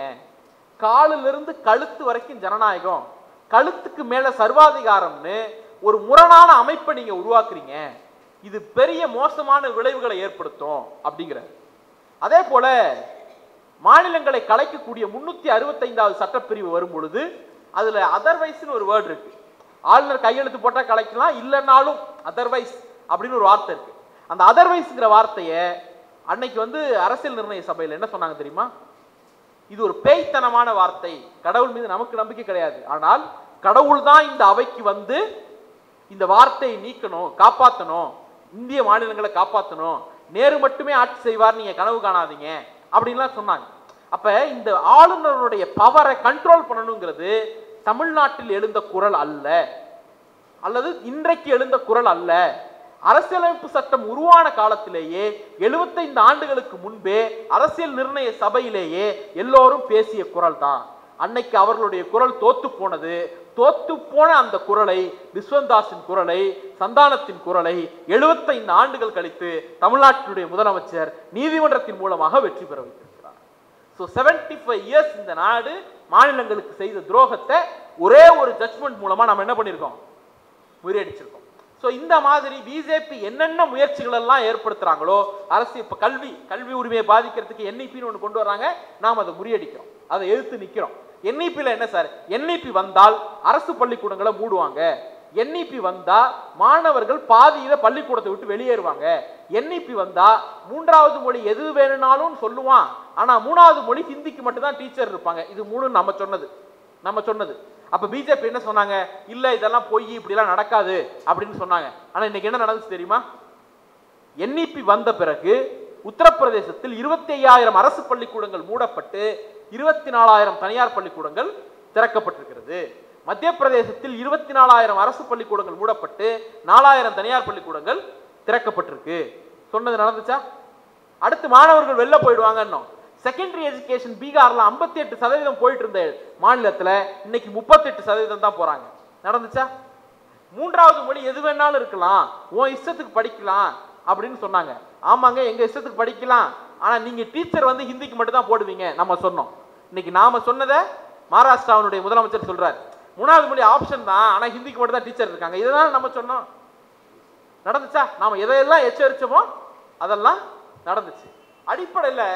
காலிலிருந்து கழுத்து வரைக்கும் ஜனநாயகம், கழுத்துக்கு மேல சர்வாதிகாரம்னு ஒரு முரணான அமைப்பை நீங்க உருவாக்குறீங்க. இது பெரிய மோசமான விளைவுகளை ஏற்படுத்தும் அப்படிங்கிறார். அதே போல மாநிலங்களை கலைக்கக்கூடிய 365வது சட்டப்பிரிவு வரும் பொழுது அதுல அதர்வைஸ்னு ஒரு வேர்டு இருக்கு. ஆளுநர் கையெழுத்து போட்டா கலைக்கலாம், இல்லைன்னாலும் அதர்வைஸ் அப்படின்னு ஒரு வார்த்தை இருக்கு. அந்த அதர்வைஸ்ங்கிற வார்த்தையை அன்னைக்கு அரசியல் நிர்ணய சபையில் என்ன சொன்னாங்க தெரியுமா? இது ஒரு பேய்த்தனமான வார்த்தை, கடவுள் மீது நமக்கு நம்பிக்கை கிடையாது, ஆனால் கடவுள் தான் இந்த அவைக்கு இந்த வார்த்தையை நீக்கணும், காப்பாற்றணும், இந்திய மாநிலங்களை காப்பாற்றணும், நேரு மட்டுமே ஆட்சி செய்வார், நீங்க கனவு காணாதீங்க அப்படின்லாம் சொன்னாங்க. அப்ப இந்த ஆளுநருடைய பவரை கண்ட்ரோல் பண்ணணுங்கிறது தமிழ்நாட்டில் எழுந்த குரல் அல்ல, அல்லது இன்றைக்கு எழுந்த குரல் அல்ல. அரசியலமைப்பு சட்டம் உருவான காலத்திலேயே 75 ஆண்டுகளுக்கு முன்பே அரசியல் நிர்ணய சபையிலேயே எல்லோரும் பேசிய குரல் தான். அன்னைக்கு அவர்களுடைய குரல் தோத்து போனது. தோத்து போன அந்த குரலை, விஸ்வந்தாசின் குரலை, சந்தானத்தின் குரலை 75 ஆண்டுகள் கழித்து தமிழ்நாட்டினுடைய முதலமைச்சர் நீதிமன்றத்தின் மூலமாக வெற்றி பெற வைத்திருக்கிறார். 75 இயர்ஸ் இந்த நாடு மாநிலங்களுக்கு செய்த துரோகத்தை ஒரே ஒரு ஜட்ஜ்மெண்ட் மூலமா நம்ம என்ன பண்ணிருக்கோம்? முறியடிச்சிருக்கோம். இந்த மாதிரி பிஜேபி என்னென்ன முயற்சிகள் எல்லாம் ஏற்படுத்துறாங்களோ, அரசு இப்ப கல்வி உரிமையை பாதிக்கிறதுக்கு என்இபின்னு ஒன்று கொண்டு வராங்க, நாம் அதை முறியடிக்கிறோம், அதை எதிர்த்து நிக்கிறோம். என்இபியில் என்ன சார்? என்இபி வந்தால் அரசு பள்ளிக்கூடங்களை மூடுவாங்க, என்இபி வந்தா மாணவர்கள் பாதியில பள்ளிக்கூடத்தை விட்டு வெளியேறுவாங்க, என்இபி வந்தா 3வது மொழி எது வேணும்னாலும் சொல்லுவான், ஆனா 3வது மொழி ஹிந்திக்கு மட்டும் தான் டீச்சர் இருப்பாங்க. இது 3 நம்ம சொன்னது. அப்ப பிஜேபி என்ன சொன்னாங்க? இல்ல இதெல்லாம் போய் இப்படி எல்லாம் நடக்காது அப்படின்னு சொன்னாங்க. ஆனா இன்னைக்கு என்ன நடந்துச்சு தெரியுமா? என்இபி வந்த பிறகு உத்தரப்பிரதேசத்தில் 25,000 அரசு பள்ளிக்கூடங்கள் மூடப்பட்டு 24,000 தனியார் பள்ளிக்கூடங்கள் திறக்கப்பட்டிருக்கிறது. மத்திய பிரதேசத்தில் 24,000 அரசு பள்ளிக்கூடங்கள் மூடப்பட்டு 4,000 தனியார் பள்ளிக்கூடங்கள் திறக்கப்பட்டிருக்கு. சொன்னது நடந்துச்சா? அடுத்து மாணவர்கள் வெளில போயிடுவாங்க. செகண்டரி எஜுகேஷன் பீகார்ல 58% போயிட்டு இருந்த மாநிலத்தில் இன்னைக்கு 38% தான் போறாங்க. நடந்துச்சா? 3வது மொழி எது வேணாலும் இருக்கலாம், உன் இஷ்டத்துக்கு படிக்கலாம் அப்படின்னு சொன்னாங்க. ஆமாங்க, எங்க இஷ்டத்துக்கு படிக்கலாம், ஆனா நீங்க டீச்சர் ஹிந்திக்கு மட்டும் தான் போடுவீங்க நம்ம சொன்னோம். இன்னைக்கு நாம சொன்னதை மகாராஷ்டிராவுடைய முதலமைச்சர் சொல்றாரு, 3வது மொழி ஆப்ஷன் தான், ஆனா ஹிந்திக்கு மட்டும் தான் டீச்சர் இருக்காங்க. இதெல்லாம் நம்ம சொன்னோம். நடந்துச்சா? நாம எதையெல்லாம் எச்சரிச்சோமோ அதெல்லாம் நடந்துச்சு. அடிப்படையில்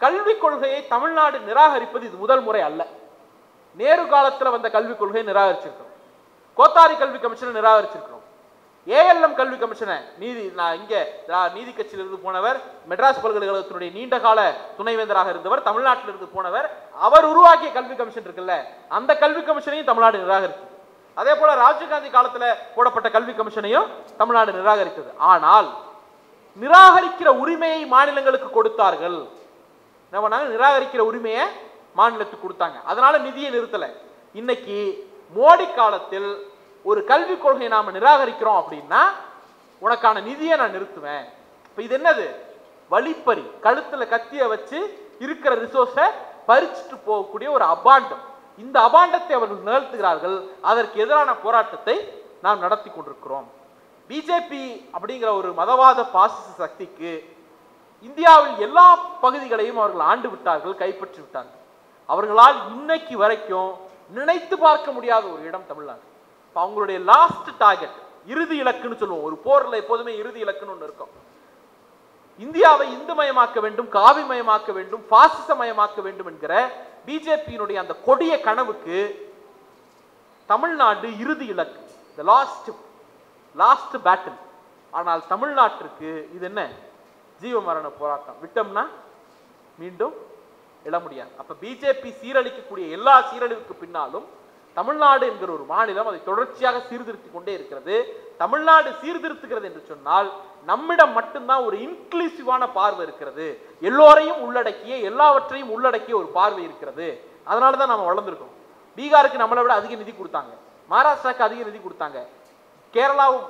கல்விக் கொள்கையை தமிழ்நாடு நிராகரிப்பது இது முதல் முறை அல்ல. நேரு காலத்தில் வந்த கல்விக் கொள்கையை நிராகரிச்சிருக்கிறோம், கோத்தாரி கல்வி கமிஷனை நிராகரிச்சிருக்கிறோம், ஏஎல்எம் கல்வி கமிஷனை நீதி கட்சியிலிருந்து போனவர், மெட்ராஸ் பல்கலைக்கழகத்தினுடைய நீண்டகால துணைவேந்தராக இருந்தவர், தமிழ்நாட்டில் இருந்து போனவர், அவர் உருவாக்கிய கல்வி கமிஷன் இருக்குல்ல, அந்த கல்வி கமிஷனையும் தமிழ்நாடு நிராகரித்தது. அதே போல ராஜீவ்காந்தி காலத்தில் போடப்பட்ட கல்வி கமிஷனையும் தமிழ்நாடு நிராகரித்தது. ஆனால் நிராகரிக்கிற உரிமையை மாநிலங்களுக்கு கொடுத்தார்கள். நிராகரிக்கிற உரிமையை மாநிலத்துக்கு கொடுத்தாங்க, அதனால நிதியை நிறுத்தல. இன்னைக்கு மோடி காலத்தில் ஒரு கல்விக் கொள்கையை நாம நிராகரிக்கிறோம் அப்படின்னா உனக்கான நிதியை நான் நிறுத்துவேன். இப்ப இது என்னது? வழிப்பறி, கழுத்துல கத்திய வச்சு இருக்கிற ரிசோர்ஸை பறிச்சுட்டு போகக்கூடிய ஒரு அபாண்டம். இந்த அபாண்டத்தை அவர்கள் நிகழ்த்துகிறார்கள். அதற்கு எதிரான போராட்டத்தை நாம் நடத்தி கொண்டிருக்கிறோம். பிஜேபி அப்படிங்கிற ஒரு மதவாத பாசிச சக்திக்கு இந்தியாவில் எல்லா பகுதிகளையும் அவர்கள் ஆண்டு விட்டார்கள், கைப்பற்றி விட்டார்கள். அவர்களால் இன்னைக்கு வரைக்கும் நினைத்து பார்க்க முடியாத ஒரு இடம் தமிழ்நாடு. அவங்களுடைய லாஸ்ட் டார்கெட், இறுதி இலக்குன்னு சொல்லுவோம், ஒரு போர்ல எப்போதுமே இறுதி இலக்குன்னு ஒன்று இருக்கும். இந்தியாவை இந்துமயமாக்க வேண்டும், காவிமயமாக்க வேண்டும், பாசிசமயமாக்க வேண்டும் என்கிற பிஜேபியினுடைய அந்த கொடிய கனவுக்கு தமிழ்நாடு இறுதி இலக்கு, லாஸ்ட் பேட்டில். ஆனால் தமிழ்நாட்டிற்கு இது என்ன? ஜீவமரண போராட்டம். விட்டோம்னா மீண்டும் எழ முடியாது. அப்ப பிஜேபி சீரழிக்கக்கூடிய எல்லா சீரழிவுக்கு பின்னாலும் தமிழ்நாடு என்கிற ஒரு மாநிலம் அதை தொடர்ச்சியாக சீர்திருத்திக் கொண்டே இருக்கிறது. தமிழ்நாடு சீர்திருத்துகிறது என்று சொன்னால் நம்மிடம் மட்டும்தான் ஒரு இன்க்ளூசிவான பார்வை இருக்கிறது, எல்லோரையும் உள்ளடக்கிய, எல்லாவற்றையும் உள்ளடக்கிய ஒரு பார்வை இருக்கிறது. அதனாலதான் நம்ம வளர்ந்துருக்கோம். பீகாருக்கு நம்மளை விட அதிக நிதி கொடுத்தாங்க, மகாராஷ்டிராவுக்கு அதிக நிதி கொடுத்தாங்க, கேரளாவும்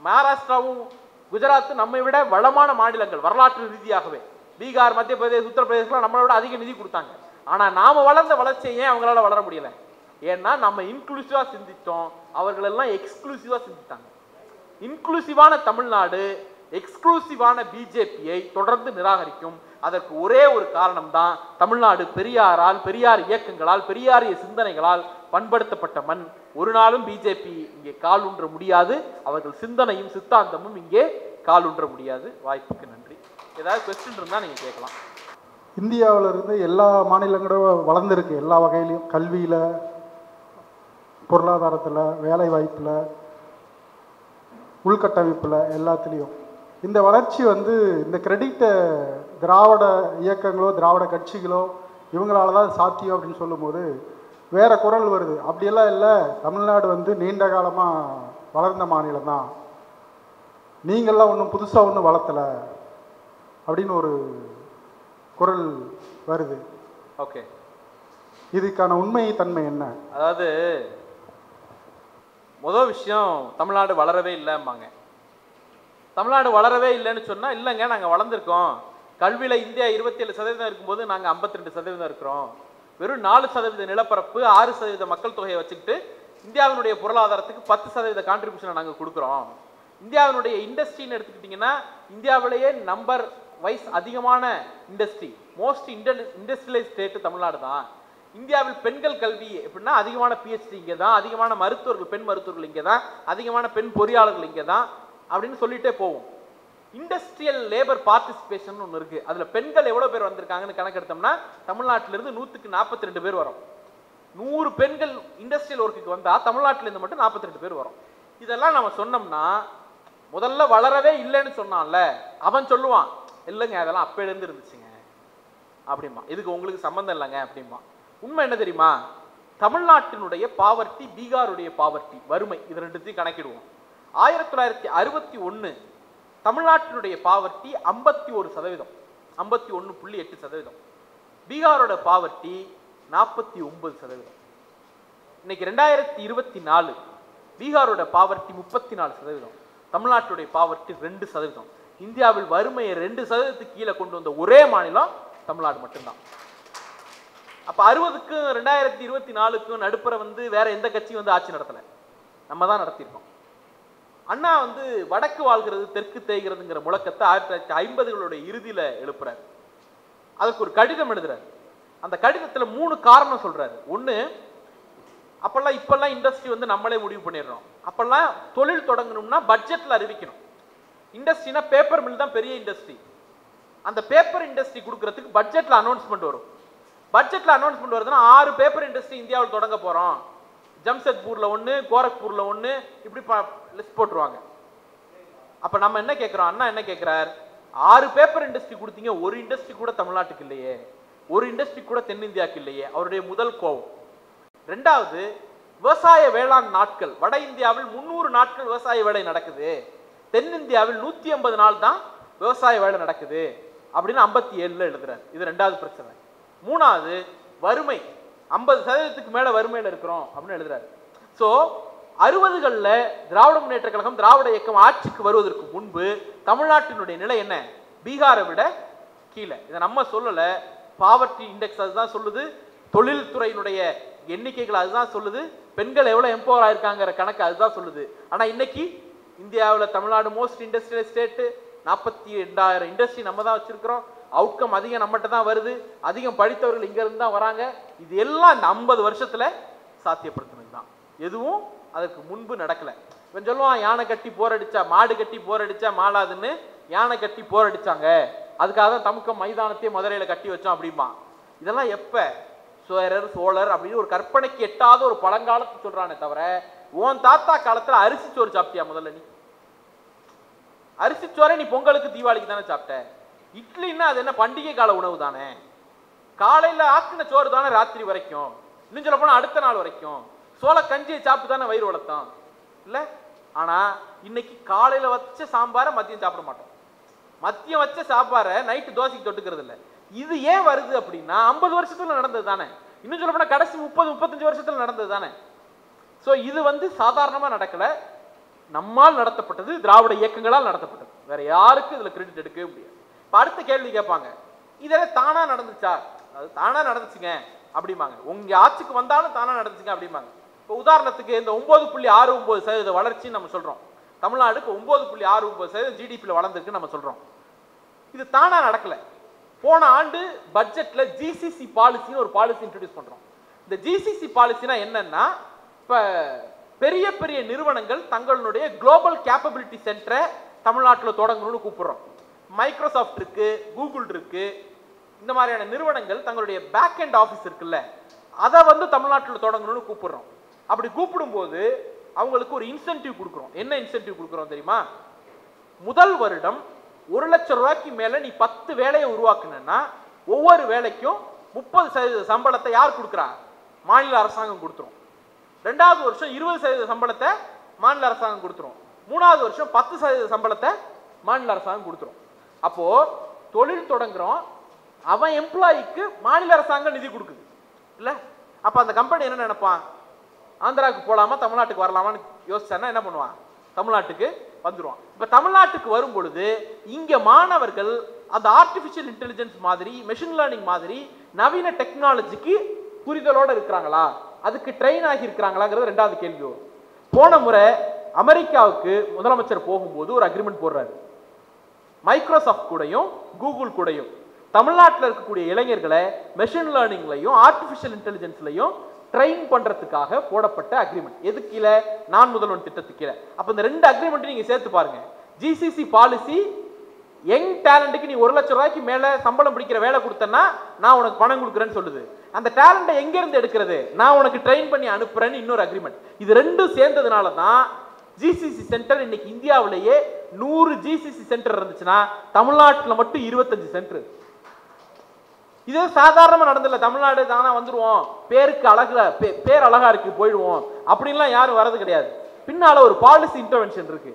மகாராஷ்டிராவும் குஜராத் நம்மை விட வளமான மாநிலங்கள் வரலாற்று ரீதியாகவே. பீகார், மத்திய பிரதேச, உத்தரப்பிரதேசம் நம்மளை விட அதிக நிதி கொடுத்தாங்க. ஆனா நாம வளர்ந்த வளர்ச்சியை ஏன் அவங்களால வளர முடியல? ஏன்னா நம்ம இன்க்ளூசிவா சிந்தித்தோம், அவர்கள் எல்லாம் எக்ஸ்க்ளூசிவா சிந்தித்தாங்க. இன்க்ளூசிவான தமிழ்நாடு எக்ஸ்க்ளூசிவான பிஜேபியை தொடர்ந்து நிராகரிக்கும். அதற்கு ஒரே ஒரு காரணம் தான், தமிழ்நாடு பெரியாரால், பெரியார் இயக்கங்களால், பெரியாரிய சிந்தனைகளால் பண்படுத்தப்பட்ட மண். ஒரு நாளும் பிஜேபி இங்கே கால் ஊன்ற முடியாது. அவர்கள் சிந்தனையும் சித்தாந்தமும் இங்கே கால் ஊன்ற முடியாது. வாய்ப்புக்கு நன்றி. ஏதாவது கொஸ்டின் இருந்தால் நீங்கள் கேட்கலாம். இந்தியாவில் இருந்து எல்லா மாநிலங்களும் வளர்ந்துருக்கு, எல்லா வகையிலையும், கல்வியில், பொருளாதாரத்தில், வேலை வாய்ப்பில், உள்கட்டமைப்பில், எல்லாத்துலேயும். இந்த வளர்ச்சி வந்து இந்த கிரெடிட்டை திராவிட இயக்கங்களோ திராவிட கட்சிகளோ இவங்களால தான் சாத்தியம் அப்படின்னு சொல்லும்போது வேறு குரல் வருது. அப்படியெல்லாம் இல்லை, தமிழ்நாடு வந்து நீண்ட காலமாக வளர்ந்த மாநிலம் தான், நீங்கள்லாம் ஒன்றும் புதுசாக ஒன்றும் வளர்த்தலை அப்படின்னு ஒரு குரல் வருது. ஓகே, இதுக்கான உண்மை தன்மை என்ன? அதாவது முதல் விஷயம், தமிழ்நாடு வளரவே இல்லைம்பாங்க. தமிழ்நாடு வளரவே இல்லைன்னு சொன்னால், இல்லைங்க நாங்கள் வளர்ந்துருக்கோம். கல்வியில் இந்தியா 27% இருக்கும்போது நாங்கள் 52% இருக்கிறோம். வெறும் 4% நிலப்பரப்பு, 6% மக்கள் தொகையை வச்சுக்கிட்டு இந்தியாவினுடைய பொருளாதாரத்துக்கு 10% கான்ட்ரிபியூஷனை நாங்கள் கொடுக்குறோம். இந்தியாவினுடைய இண்டஸ்ட்ரின்னு எடுத்துக்கிட்டிங்கன்னா, இந்தியாவிலேயே நம்பர் வைஸ் அதிகமான industry, most industrialise state Tamil Nadu தான். இந்தியாவில் பெண்கள் கல்வி எப்படின்னா அதிகமான பிஹெச்டி இங்கே தான், அதிகமான மருத்துவர்கள், பெண் மருத்துவர்கள் இங்கே தான், அதிகமான பெண் பொறியாளர்கள் இங்கே தான் அப்படின்னு சொல்லிட்டே போவோம். இண்டஸ்ட்ரியல் லேபர் பார்ட்டிசிபேஷன் ஒன்று இருக்கு. அதில் பெண்கள் எவ்வளோ பேர் வந்திருக்காங்கன்னு கணக்கெடுத்தோம்னா தமிழ்நாட்டிலிருந்து 142 பேர் வரும். 100 பெண்கள் இண்டஸ்ட்ரியல் ஒர்க்குக்கு வந்தால் தமிழ்நாட்டிலேருந்து மட்டும் 42 பேர் வரும். இதெல்லாம் நம்ம சொன்னோம்னா, முதல்ல வளரவே இல்லைன்னு சொன்னான்ல அவன் சொல்லுவான், இல்லைங்க அதெல்லாம் அப்பையிலேருந்து இருந்துச்சுங்க அப்படிமா, இதுக்கு உங்களுக்கு சம்மந்தம் இல்லைங்க அப்படிமா. உண்மை என்ன தெரியுமா? தமிழ்நாட்டினுடைய பாவர்ட்டி, பீகாருடைய பாவர்ட்டி, வறுமை, இது ரெண்டுத்தையும் கணக்கிடுவோம். 1961 தமிழ்நாட்டினுடைய பாவர்ட்டி 51%, 51.8%. பீகாரோட பாவர்ட்டி 49%. இன்னைக்கு 2024 பீகாரோட பாவர்ட்டி 34%, தமிழ்நாட்டுடைய பாவர்ட்டி 2%. இந்தியாவில் வறுமையை 2% கீழே கொண்டு வந்த ஒரே மாநிலம் தமிழ்நாடு மட்டும்தான். அப்ப 60க்கும் 2024க்கும் நடுப்புற வந்து வேற எந்த கட்சியும் வந்து ஆட்சி நடத்தல, நம்ம தான் நடத்தியிருக்கோம். அண்ணா வந்து வடக்கு வாழ்கிறது தெற்கு தேய்கிறதுங்கிற முழக்கத்தை 1950களுடைய இறுதியில எழுப்புறாரு. அதுக்கு ஒரு கடிதம் எழுதுறாரு. அந்த கடிதத்துல 3 காரணம் சொல்றாரு. ஒண்ணு, அப்பெல்லாம் இப்பெல்லாம் இண்டஸ்ட்ரி வந்து நம்மளே முடிவு பண்ணிடுறோம். அப்பெல்லாம் தொழில் தொடங்கணும்னா பட்ஜெட்ல அறிவிக்கணும். இண்டஸ்ட்ரினா பேப்பர் மில் தான் பெரிய இண்டஸ்ட்ரி. அந்த பேப்பர் இண்டஸ்ட்ரி கொடுக்கறதுக்கு பட்ஜெட்ல அனௌன்ஸ்மெண்ட் வரும். பட்ஜெட்ல அனௌன்ஸ்மெண்ட் வருதுன்னா 6 பேப்பர் இண்டஸ்ட்ரி இந்தியாவில் தொடங்க போறோம், ஜம்ஷெட்பூர்ல 1, கோரக்பூர்ல 1, இப்படி லிஸ்ட் போட்டுருவாங்க. அப்ப நம்ம என்ன கேட்கிறோம், அண்ணா என்ன கேட்கிறார், 6 பேப்பர் இண்டஸ்ட்ரி கொடுத்தீங்க, ஒரு இண்டஸ்ட்ரி கூட தமிழ்நாட்டுக்கு இல்லையே, ஒரு இண்டஸ்ட்ரி கூட தென்னிந்தியாவுக்கு இல்லையே, அவருடைய முதல் கோவம். ரெண்டாவது, விவசாய வேளாண் நாட்கள் வட இந்தியாவில் 300 நாட்கள் விவசாய வேலை நடக்குது, தென்னிந்தியாவில் 150 நாள் தான் விவசாய வேலை நடக்குது அப்படின்னு 57ல எழுதுறாரு. இது ரெண்டாவது பிரச்சனை. மூணாவது, வறுமை 50%க்கு மேல வறுமையில இருக்கிறோம் அப்படின்னு எழுதுறாரு. சோ 60களில் திராவிட முன்னேற்ற கழகம், திராவிட இயக்கம் ஆட்சிக்கு வருவதற்கு முன்பு தமிழ்நாட்டினுடைய நிலை என்ன, பீகாரை விட கீழே. இதை நம்ம சொல்லல, பாவர்ட்டி இண்டெக்ஸ் அதுதான் சொல்லுது, தொழில்துறையினுடைய எண்ணிக்கைகள் அதுதான் சொல்லுது, பெண்கள் எவ்வளவு எம்பவர் ஆயிருக்காங்கிற கணக்கு அதுதான் சொல்லுது. ஆனா இன்னைக்கு இந்தியாவில் Tamil Nadu most industrial state, 42,000 industry நம்ம தான் வச்சிருக்கிறோம். அவுட்கம் அதிகம் நம்மகிட்ட தான் வருது, அதிகம் படித்தவர்கள் இங்க இருந்து தான் வராங்க. இது எல்லாம் இந்த 50 வருஷத்துல சாத்தியப்படுத்தினது தான், எதுவும் அதற்கு முன்பு நடக்கல. இவன் சொல்லுவான், யானை கட்டி போர் அடிச்சா, மாடு கட்டி போர் அடிச்சா மாளாதுன்னு, யானை கட்டி போர் அடிச்சாங்க, அதுக்காக தான் தமுக்கம் மைதானத்தையே மதுரையில கட்டி வச்சோம் அப்படிமா. இதெல்லாம் எப்ப, சோழர் அப்படின்னு ஒரு கற்பனைக்கு எட்டாத ஒரு பழங்காலத்து சொல்றானே தவிர, உன் தாத்தா காலத்துல அரிசி சோறு சாப்பிட்டியா? முதல்ல நீ அரிசி சோறை நீ பொங்கலுக்கு தீபாவளிக்கு தானே சாப்பிட்ட. இட்லின்னா அது என்ன பண்டிகை கால உணவு தானே, காலையில ஆக்கின சோறு தானே ராத்திரி வரைக்கும், இன்னும் சொல்ல போனா அடுத்த நாள் வரைக்கும். சோள கஞ்சியை சாப்பிட்டு தானே வயிறு வளர்த்தான் இல்ல. ஆனா இன்னைக்கு காலையில வச்ச சாம்பாரை மதியம் சாப்பிட மாட்டோம், மதியம் வச்ச சாப்பாரை நைட்டு தோசைக்கு தொட்டுக்கிறது இல்லை. இது ஏன் வருது அப்படின்னா 50 வருஷத்துல நடந்தது தானே, இன்னும் சொல்ல போனா கடைசி 30-35 வருஷத்துல நடந்தது தானே. ஸோ இது வந்து சாதாரணமா நடக்கல, நம்மால் நடத்தப்பட்டது, திராவிட இயக்கங்களால் நடத்தப்பட்டது. வேற யாருக்கும் இதுல கிரெடிட் எடுக்கவே முடியாது. இப்ப அடுத்த கேள்வி கேட்பாங்க, இதெல்லாம் தானா நடந்துச்சா? அது தானா நடந்துச்சுங்க அப்படிம்பாங்க. உங்க ஆட்சிக்கு வந்தாலும் தானா நடந்துச்சுங்க அப்படிம்பாங்க. இப்போ உதாரணத்துக்கு இந்த 9.69% வளர்ச்சின்னு நம்ம சொல்றோம். தமிழ்நாடு இப்போ 9.69% ஜிடிபியில் வளர்ந்துருக்கு நம்ம சொல்றோம். இது தானா நடக்கல. போன ஆண்டு பட்ஜெட்ல ஜிசிசி பாலிசின்னு ஒரு பாலிசி இன்ட்ரோடியூஸ் பண்றோம். இந்த ஜிசிசி பாலிசினா என்னன்னா, இப்ப பெரிய பெரிய நிறுவனங்கள் தங்களுடைய குளோபல் கேப்பபிலிட்டி சென்டரை தமிழ்நாட்டில் தொடங்கணும்னு கூப்பிடுறோம். மைக்ரோசாஃப்ட் இருக்கு, கூகுள் இருக்கு, இந்த மாதிரியான நிறுவனங்கள் தங்களுடைய பேக் அண்ட் ஆஃபீஸ் இருக்குல்ல, அதை வந்து தமிழ்நாட்டில் தொடங்கணும்னு கூப்பிடுறோம். அப்படி கூப்பிடும்போது அவங்களுக்கு ஒரு இன்சென்டிவ் கொடுக்குறோம். என்ன இன்சென்டிவ் கொடுக்குறோம் தெரியுமா? முதல் வருடம் 1 லட்சம் ரூபாய்க்கு மேல நீ 10 வேலையை உருவாக்குனா ஒவ்வொரு வேலைக்கும் 30% சம்பளத்தை யார் கொடுக்குறா? மாநில அரசாங்கம் கொடுத்துரும். 2வது வருஷம் 20% சம்பளத்தை மாநில அரசாங்கம் கொடுத்துரும். 3வது வருஷம் 10% சம்பளத்தை மாநில அரசாங்கம் கொடுத்துரும். அப்போ தொழில் தொடங்குறோம், அவன் எம்ப்ளாய்க்கு மாநில அரசாங்கம் நிதி கொடுக்குது இல்ல? அப்ப அந்த கம்பெனி என்ன நினைப்பான்? ஆந்திராவுக்கு போலாமா தமிழ்நாட்டுக்கு வரலாமான்னு யோசிச்சானா என்ன பண்ணுவான்? தமிழ்நாட்டுக்கு வந்துருவான். இப்ப தமிழ்நாட்டுக்கு வரும் பொழுது இங்க மாணவர்கள் அந்த ஆர்டிபிஷியல் இன்டெலிஜென்ஸ் மாதிரி, மெஷின் லேர்னிங் மாதிரி நவீன டெக்னாலஜிக்கு புரிதலோட இருக்கிறாங்களா, அதுக்கு ட்ரெயின் ஆகி இருக்கிறாங்களாங்கிறது 2வது கேள்வி வரும். போன முறை அமெரிக்காவுக்கு முதலமைச்சர் போகும்போது ஒரு அக்ரிமெண்ட் போடுறாரு. மைக்ரோசாஃப்ட் கூடயும் கூகுள் கூடயும் தமிழ்நாட்டில் இருக்கக்கூடிய இளைஞர்களை மெஷின் லேர்னிங்லையும் ஆர்டிபிஷியல் இன்டெலிஜென்ஸ்லையும் ட்ரெயின் பண்றதுக்காக போடப்பட்ட அக்ரிமெண்ட். எது கீழே? நான் முதல்வன் திட்டத்துக்கு கீழே. அப்ப இந்த 2 அக்ரிமெண்ட் நீங்க சேர்த்து பாருங்க. ஜிசிசி பாலிசி யங் டேலண்ட்டுக்கு நீ 1 லட்சம் ரூபாய்க்கு மேல சம்பளம் பிடிக்கிற வேலை கொடுத்தனா நான் உனக்கு பணம் கொடுக்குறேன்னு சொல்லுது. அந்த டேலண்ட்டை எங்க இருந்து எடுக்கிறது? நான் உனக்கு ட்ரெயின் பண்ணி அனுப்புறேன்னு இன்னொரு அக்ரிமெண்ட். இது 2 சேர்ந்ததுனால தான் ஜிசிசி சென்டர் இன்னைக்கு இந்தியாவிலேயே 100 ஜிசிசி சென்டர் இருந்துச்சுன்னா தமிழ்நாட்டில் மட்டும் 25 சென்டர். இது சாதாரணமா நடந்ததில்ல. தமிழ்நாடு தானா வந்துருவோம், பேருக்கு பேர் அழகா இருக்கு போயிடுவோம் அப்படின்லாம் யாரும் வரது கிடையாது. பின்னால ஒரு பாலிசி இன்டர்வென்ஷன் இருக்கு.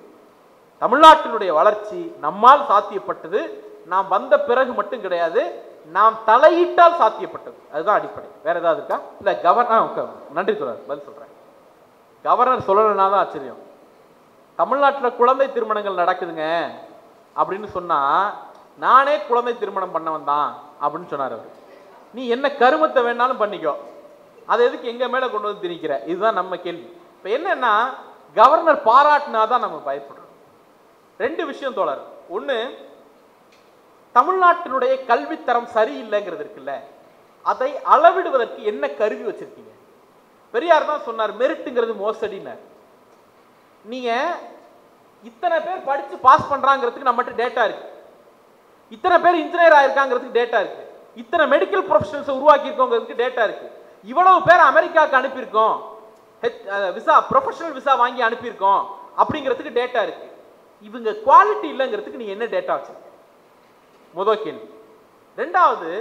தமிழ்நாட்டினுடைய வளர்ச்சி நம்மால் சாத்தியப்பட்டது. நாம் வந்த பிறகு மட்டும் கிடையாது, நாம் தலையிட்டால் சாத்தியப்பட்டது. அதுதான் அடிப்படை. வேற ஏதாவது இருக்கா? இல்ல கவர்னர் நன்றி சொல்றாரு, பதில் சொல்றேன். கவர்னர் சொல்லலைன்னா தான் ஆச்சரியம். தமிழ்நாட்டில் குழந்தை திருமணங்கள் நடக்குதுங்க அப்படின்னு சொன்னா நானே குழந்தை திருமணம் பண்ணவன் தான் அப்படின்னு சொன்னார் அவர். நீ என்ன கருமத்தை வேணாலும் பண்ணிக்கோ, அதை எதுக்கு எங்க மேல கொண்டு வந்து திணிக்கிற? இதுதான் நம்ம கேள்வி. இப்ப என்னன்னா, கவர்னர் பாராட்டினாதான் நம்ம பயப்படுறோம். 2 விஷயம் தோழர். ஒண்ணு, தமிழ்நாட்டினுடைய கல்வித்தரம் சரியில்லைங்கிறது இருக்குல்ல, அதை அளவிடுவதற்கு என்ன கருவி வச்சிருக்கீங்க? பெரியார் தான் சொன்னார், மெரிட்டுங்கிறது மோசடினார். நீங்க இத்தனை பேர் படிச்சு பாஸ் பண்றாங்கிறதுக்கு நம்மகிட்ட டேட்டா இருக்கு, இத்தனை பேர் இன்ஜினியர் ஆயிருக்காங்கிறதுக்கு டேட்டா இருக்கு, இத்தனை மெடிக்கல் ப்ரொஃபஷனல்ஸ் உருவாக்கி இருக்கோங்கிறதுக்கு டேட்டா இருக்கு, இவ்வளவு பேர் அமெரிக்காவுக்கு அனுப்பியிருக்கோம், விசா ப்ரொஃபஷனல் விசா வாங்கி அனுப்பியிருக்கோம் அப்படிங்கிறதுக்கு டேட்டா இருக்கு. இவங்க குவாலிட்டி இல்லைங்கிறதுக்கு நீ என்ன டேட்டா வச்சிருக்க? முதல் கேள்வி. 2வது,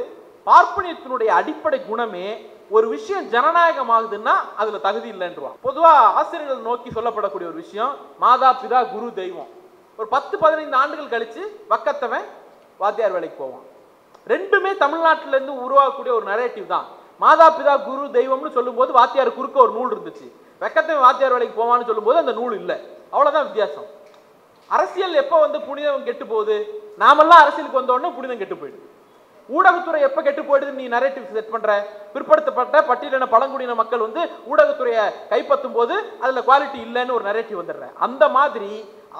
பார்ப்பனியத்தினுடைய அடிப்படை குணமே ஒரு விஷயம் ஜனநாயகம் ஆகுதுன்னா அதுல தகுதி இல்லைன்றான். பொதுவா ஆசிரியர்கள் நோக்கி சொல்லப்படக்கூடிய ஒரு விஷயம் மாதா பிதா குரு தெய்வம். ஒரு 10-15 ஆண்டுகள் கழிச்சு வக்கத்தவன் வாத்தியார் வேலைக்கு போவான். 2மே தமிழ்நாட்டில இருந்து உருவாகக்கூடிய ஒரு நரேட்டிவ் தான். மாதா பிதா குரு தெய்வம்னு சொல்லும் போது வாத்தியார் குறுக்க ஒரு நூல் இருந்துச்சு, வெக்கத்தவன் வாத்தியார் வேலைக்கு போவான்னு சொல்லும் போது அந்த நூல் இல்லை. அவ்வளவுதான் வித்தியாசம். அரசியல் எப்ப வந்து புனிதம் கெட்டு போகுது? நாமெல்லாம் அரசியலுக்கு வந்த உடனே புனிதம் கெட்டு போயிடுது. ஊடகத்துறை எப்ப கெட்டு போயிடுது? நீ நரேட்டிவ் செட் பண்ற. பிற்படுத்தப்பட்ட பட்டியலின பழங்குடியின மக்கள் வந்து ஊடகத்துறையை கைப்பற்றும் போது அதுல குவாலிட்டி இல்லைன்னு ஒரு நரேட்டிவ் வந்துடுற. அந்த மாதிரி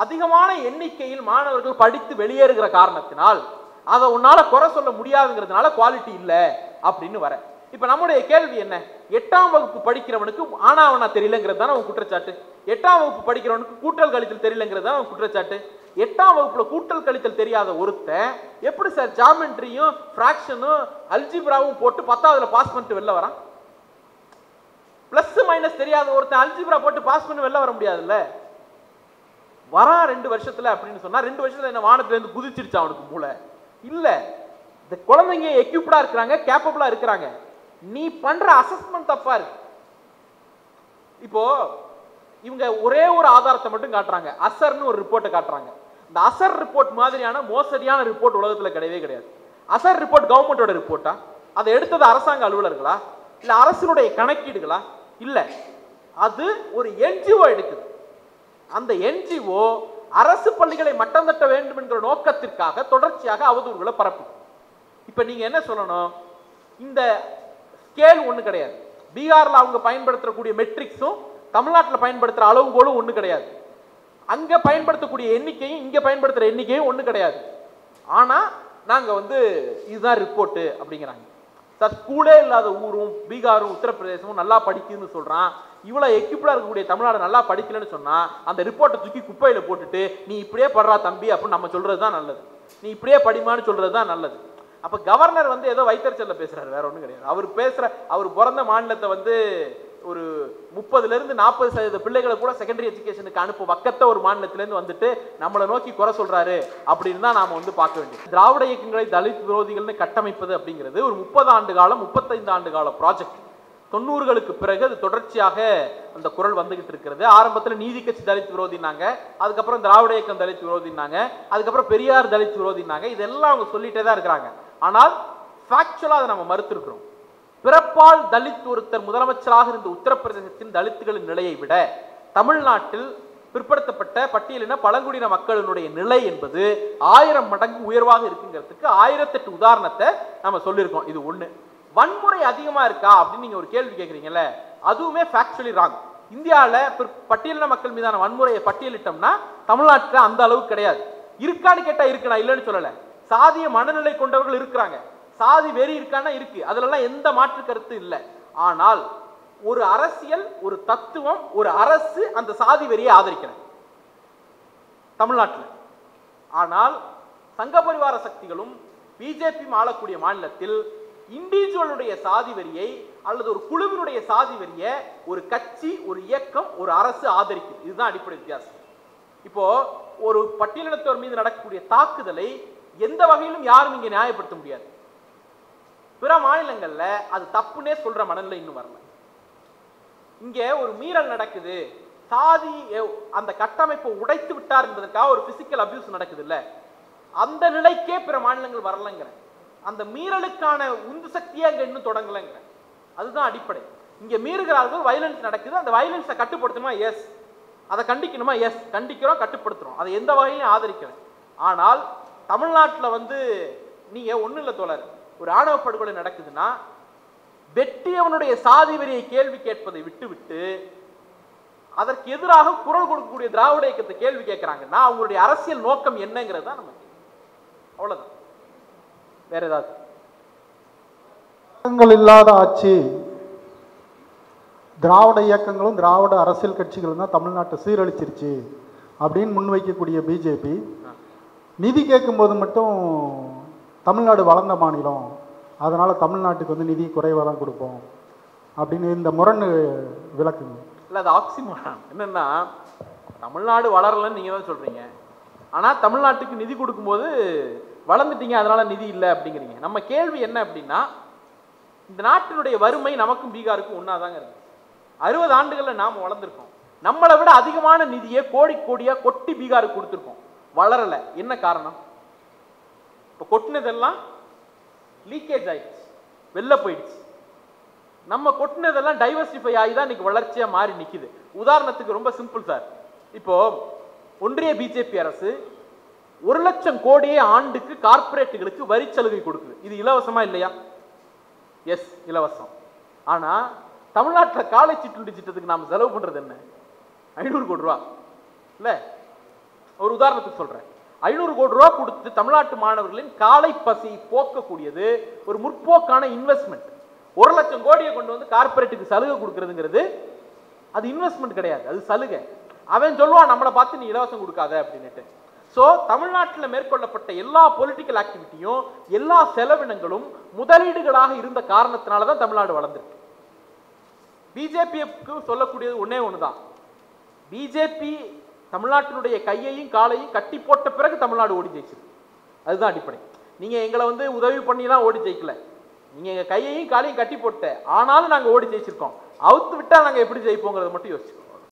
அதிகமான எண்ணிக்கையில் மாணவர்கள் படித்து வெளியேறுகிற காரணத்தினால் அதை உன்னால குறை சொல்ல முடியாதுங்கிறதுனால குவாலிட்டி இல்லை அப்படின்னு வர. இப்ப நம்முடைய கேள்வி என்ன? 8ஆம் வகுப்பு படிக்கிறவனுக்கு ஆனாவனா தெரியலங்கிறது தானே உன் குற்றச்சாட்டு. 8ஆம் வகுப்பு படிக்கிறவனுக்கு கூட்டல் கழித்தல் தெரியலங்கிறது தான் உன் குற்றச்சாட்டு. 8ஆம் வகுப்புல கூட்டல் கழித்தல் தெரியாத ஒருத்தன் எப்படி சார் ஜாமெட்ரியும் ஃபிராக்ஷனும் அல்ஜிப்ராவும் போட்டு 10ஆவதுல பாஸ் பண்ணிட்டு வெளில வரான்? பிளஸ் மைனஸ் தெரியாத ஒருத்தன் அல்ஜிப்ரா போட்டு பாஸ் பண்ணி வெளில வர முடியாதுல்ல. வரான் 2 வருஷத்துல அப்படின்னு சொன்னா 2 வருஷத்துல என்ன வானத்துல இருந்து குதிச்சிருச்சு அவனுக்கு மூளை? இல்ல, இந்த குழந்தைங்க எக்யூப்டா இருக்கிறாங்க, கேப்பபிளா இருக்கிறாங்க. நீ பண்ற அசஸ்மெண்ட் தப்பா இருக்கு. இப்போ இவங்க ஒரே ஒரு ஆதாரத்தை மட்டும் காட்டுறாங்க, அசர்னு ஒரு ரிப்போர்ட்டை காட்டுறாங்க. இந்த அசர் ரிப்போர்ட் மாதிரியான மோசடியான ரிப்போர்ட் உலகத்துல கிடையவே கிடையாது. அசர் ரிப்போர்ட் கவர்மெண்டோட ரிப்போர்ட்டா? அதை எடுத்தது அரசாங்க அலுவலர்களா இல்ல அரசினுடைய கணக்கீடுகளா? இல்ல, அது ஒரு என்ஜிஓ எடுக்குது. அந்த என்ஜிஓ அரசு பள்ளிகளை மட்டம் தட்ட வேண்டும் என்கிற நோக்கத்திற்காக தொடர்ச்சியாக அவதூறுகளை பரப்புது. இப்ப நீங்க என்ன சொல்லணும்? இந்த ஸ்கேல் ஒண்ணு கிடையாது. பீகார்ல அவங்க பயன்படுத்தக்கூடிய மெட்ரிக்ஸும் தமிழ்நாட்டில் பயன்படுத்துற அளவுகோலும் ஒண்ணு கிடையாது. அங்க பயன்படுத்தக்கூடிய எண்ணிக்கையும் இங்க பயன்படுத்துற எண்ணிக்கையும் ஒண்ணு கிடையாது. ஆனா நாங்க வந்து இதுதான் ரிப்போர்ட் அப்படிங்கிறாங்க. சார் ஸ்கூலே இல்லாத ஊரும் பீகாரும் உத்தரப்பிரதேசமும் நல்லா படிக்குதுன்னு சொல்றான். இவ்வளவு எக்யூப்டா இருக்கக்கூடிய தமிழ்நாடு நல்லா படிக்கலன்னு சொன்னா அந்த ரிப்போர்ட்டை தூக்கி குப்பையில போட்டுட்டு நீ இப்படியே படுறா தம்பி அப்படின்னு நம்ம சொல்றதுதான் நல்லது. நீ இப்படியே படிமான்னு சொல்றதுதான் நல்லது. அப்ப கவர்னர் வந்து ஏதோ வைத்தறிச்சல்ல பேசுறாரு, வேற ஒண்ணும் கிடையாது. அவர் பிறந்த மாநிலத்தை வந்து ஒரு 30-40% பிள்ளைகளை கூட செகண்டரி எஜுகேஷனுக்கு அனுப்ப வக்கத்த ஒரு மாநிலத்திலேருந்து வந்துட்டு நம்மளை நோக்கி குறை சொல்றாரு அப்படின்னு தான் நாம வந்து பார்க்க வேண்டியது. திராவிட இயக்கங்களை தலித் விரோதிகள்னு கட்டமைப்பது அப்படிங்கிறது ஒரு 30 ஆண்டு காலம் 35 ஆண்டு கால ப்ராஜெக்ட். 90களுக்கு பிறகு அது தொடர்ச்சியாக அந்த குரல் வந்துகிட்டு இருக்கிறது. ஆரம்பத்தில் நீதி கட்சி தலித் விரோதினாங்க, அதுக்கப்புறம் திராவிட இயக்கம் தலித் விரோதினாங்க, அதுக்கப்புறம் பெரியார் தலித் விரோதினாங்க. இதெல்லாம் அவங்க சொல்லிட்டே தான் இருக்கிறாங்க. ஆனால் ஃபேக்சுவலா அதை நம்ம மறுத்திருக்கிறோம். பிறப்பால் தலித் ஒருத்தர் முதலமைச்சராக இருந்த உத்தரப்பிரதேசத்தின் தலித்துகளின் நிலையை விட தமிழ்நாட்டில் பிற்படுத்தப்பட்ட பட்டியலின பழங்குடியின மக்களினுடைய நிலை என்பது 1000 மடங்கு உயர்வாக இருக்குங்கிறதுக்கு 1008 உதாரணத்தை நம்ம சொல்லியிருக்கோம். இது ஒண்ணு. வன்முறை அதிகமா இருக்கா அப்படின்னு நீங்க ஒரு கேள்வி கேட்குறீங்கல்ல, அதுவுமே ஃபேக்சுவலி ராங். இந்தியாவில் பட்டியலின மக்கள் மீதான வன்முறையை பட்டியலிட்டோம்னா தமிழ்நாட்டில் அந்த அளவுக்கு கிடையாது. இருக்கான்னு கேட்டா இருக்கு, நான் இல்லைன்னு சொல்லலை. சாதிய மனநிலை கொண்டவர்கள் இருக்கிறாங்க, சாதி வெறி இருக்கான்னா இருக்கு, அதுலலாம் எந்த மாற்று கருத்து இல்லை. ஆனால் ஒரு அரசியல், ஒரு தத்துவம், ஒரு அரசு அந்த சாதி வெறியை ஆதரிக்கிறது தமிழ்நாட்டில். ஆனால் சங்க பரிவார சக்திகளும் பிஜேபி ஆளக்கூடிய மாநிலத்தில் இண்டிவிஜுவலுடைய சாதி வெறியை அல்லது ஒரு குழுவினுடைய சாதி வெறியை ஒரு கட்சி, ஒரு இயக்கம், ஒரு அரசு ஆதரிக்குது. இதுதான் அடிப்படை வித்தியாசம். இப்போ ஒரு பட்டியலினத்தவர் மீது நடக்கக்கூடிய தாக்குதலை எந்த வகையிலும் யாரும் இங்கே நியாயப்படுத்த முடியாது. பிற மாநிலங்கள்ல அது தப்புனே சொல்ற மனநிலை இன்னும் வரல. இங்க ஒரு மீறல் நடக்குது, சாதி அந்த கட்டமைப்பை உடைத்து விட்டார் என்பதற்காக ஒரு பிசிக்கல் அபியூஸ் நடக்குது இல்ல, அந்த நிலைக்கே பிற மாநிலங்கள் வரலங்கிற, அந்த மீறலுக்கான உந்து சக்தியே அங்க இன்னும் தொடங்கலங்கிற, அதுதான் அடிப்படை. இங்க மீறுகிறார்கள், வயலன்ஸ் நடக்குது, அந்த வயலன்ஸை கட்டுப்படுத்தணுமா? எஸ். அதை கண்டிக்கணுமா? எஸ். கண்டிக்கிறோம், கட்டுப்படுத்துறோம், அதை எந்த வகையிலும் ஆதரிக்கிறேன். ஆனால் தமிழ்நாட்டில் வந்து நீங்க ஒன்றும் இல்லை தோழர், ஒரு ஆணவ படுகொலை நடக்குதுன்னா வெட்டியவனுடைய சாதி வெறியை கேள்வி கேட்பதை விட்டுவிட்டு அதற்கு எதிராக குரல் கொடுக்கக்கூடிய திராவிட இயக்கத்தை கேள்வி கேட்கிறாங்கன்னா அவங்களுடைய அரசியல் நோக்கம் என்னங்கிறது தான் நமக்கு. அவ்வளவுதான், வேற ஏதாவது இல்லாத ஆட்சி. திராவிட இயக்கங்களும் திராவிட அரசியல் கட்சிகளும் தான் தமிழ்நாட்டை சீரழிச்சிருச்சு அப்படின்னு முன்வைக்கக்கூடிய பிஜேபி நிதி கேட்கும்போது மட்டும் தமிழ்நாடு வளர்ந்த மாநிலம், அதனால தமிழ்நாட்டுக்கு வந்து நிதி குறைவாக தான் கொடுப்போம் அப்படின்னு இந்த முரண் விளக்குங்க. இல்லை, அது ஆக்சிமோரான். என்னன்னா தமிழ்நாடு வளரலன்னு நீங்க தான் சொல்றீங்க, ஆனா தமிழ்நாட்டுக்கு நிதி கொடுக்கும்போது வளர்ந்துட்டீங்க அதனால நிதி இல்லை அப்படிங்கிறீங்க. நம்ம கேள்வி என்ன அப்படின்னா, இந்த நாட்டினுடைய வறுமை நமக்கும் பீகாருக்கும் ஒன்னாதாங்க இருக்கு. 60 ஆண்டுகள்ல நாம வளர்ந்துருக்கோம். நம்மளை விட அதிகமான நிதியை கோடி கோடியா கொட்டி பீகாருக்கு கொடுத்துருக்கோம், வளரல. என்ன காரணம்? இப்போ கொட்டினதெல்லாம் லீக்கேஜ் ஆயிடுச்சு, வெளில போயிடுச்சு. நம்ம கொட்டினதெல்லாம் டைவர்சிஃபை ஆகி தான் இன்னைக்கு வளர்ச்சியா மாறி நிக்குது. உதாரணத்துக்கு ரொம்ப சிம்பிள் சார், இப்போ ஒன்றிய பிஜேபி அரசு 1 லட்சம் கோடியே ஆண்டுக்கு கார்பரேட்டுகளுக்கு வரி சலுகை கொடுக்குது. இது இலவசமா இல்லையா? எஸ், இலவசம். ஆனா தமிழ்நாட்டில் காலை சிற்றுண்டி திட்டத்துக்கு நாம செலவு பண்றது என்ன? 500 கோடி ரூபா இல்ல. ஒரு உதாரணத்துக்கு சொல்றேன், 500 கோடி ரூபா கொடுத்து தமிழ்நாட்டு மாணவர்களின் காலை பசி போக்கக்கூடியது ஒரு முற்போக்கான இன்வெஸ்ட்மெண்ட். 1 லட்சம் கோடியை கொண்டு வந்து கார்பரேட்டுக்கு சலுகை கொடுக்கறதுங்கிறது அது இன்வெஸ்ட்மெண்ட் கிடையாது, அது சலுகை. அவன் சொல்லுவான் நம்மளை பார்த்து நீ இலவசம் கொடுக்காத அப்படின்னுட்டு. ஸோ தமிழ்நாட்டில் மேற்கொள்ளப்பட்ட எல்லா பொலிட்டிக்கல் ஆக்டிவிட்டியும் எல்லா செலவினங்களும் முதலீடுகளாக இருந்த காரணத்தினால தான் தமிழ்நாடு வளர்ந்துருக்கு. பிஜேபிக்கு சொல்லக்கூடியது ஒன்னே ஒண்ணுதான், பிஜேபி தமிழ்நாட்டினுடைய கையையும் காலையும் கட்டி போட்ட பிறகு தமிழ்நாடு ஓடி ஜெயிச்சிருக்கு. அதுதான் அடிப்படை. நீங்க எங்களை வந்து உதவி பண்ணிலாம் ஓடி ஜெயிக்கல, நீங்க எங்க கையையும் காலையும் கட்டி போட்ட, ஆனாலும் நாங்க ஓடி ஜெயிச்சிருக்கோம். அவுத்து விட்டா நாங்க எப்படி ஜெயிப்போங்கிறத மட்டும் யோசிச்சுக்கோம்.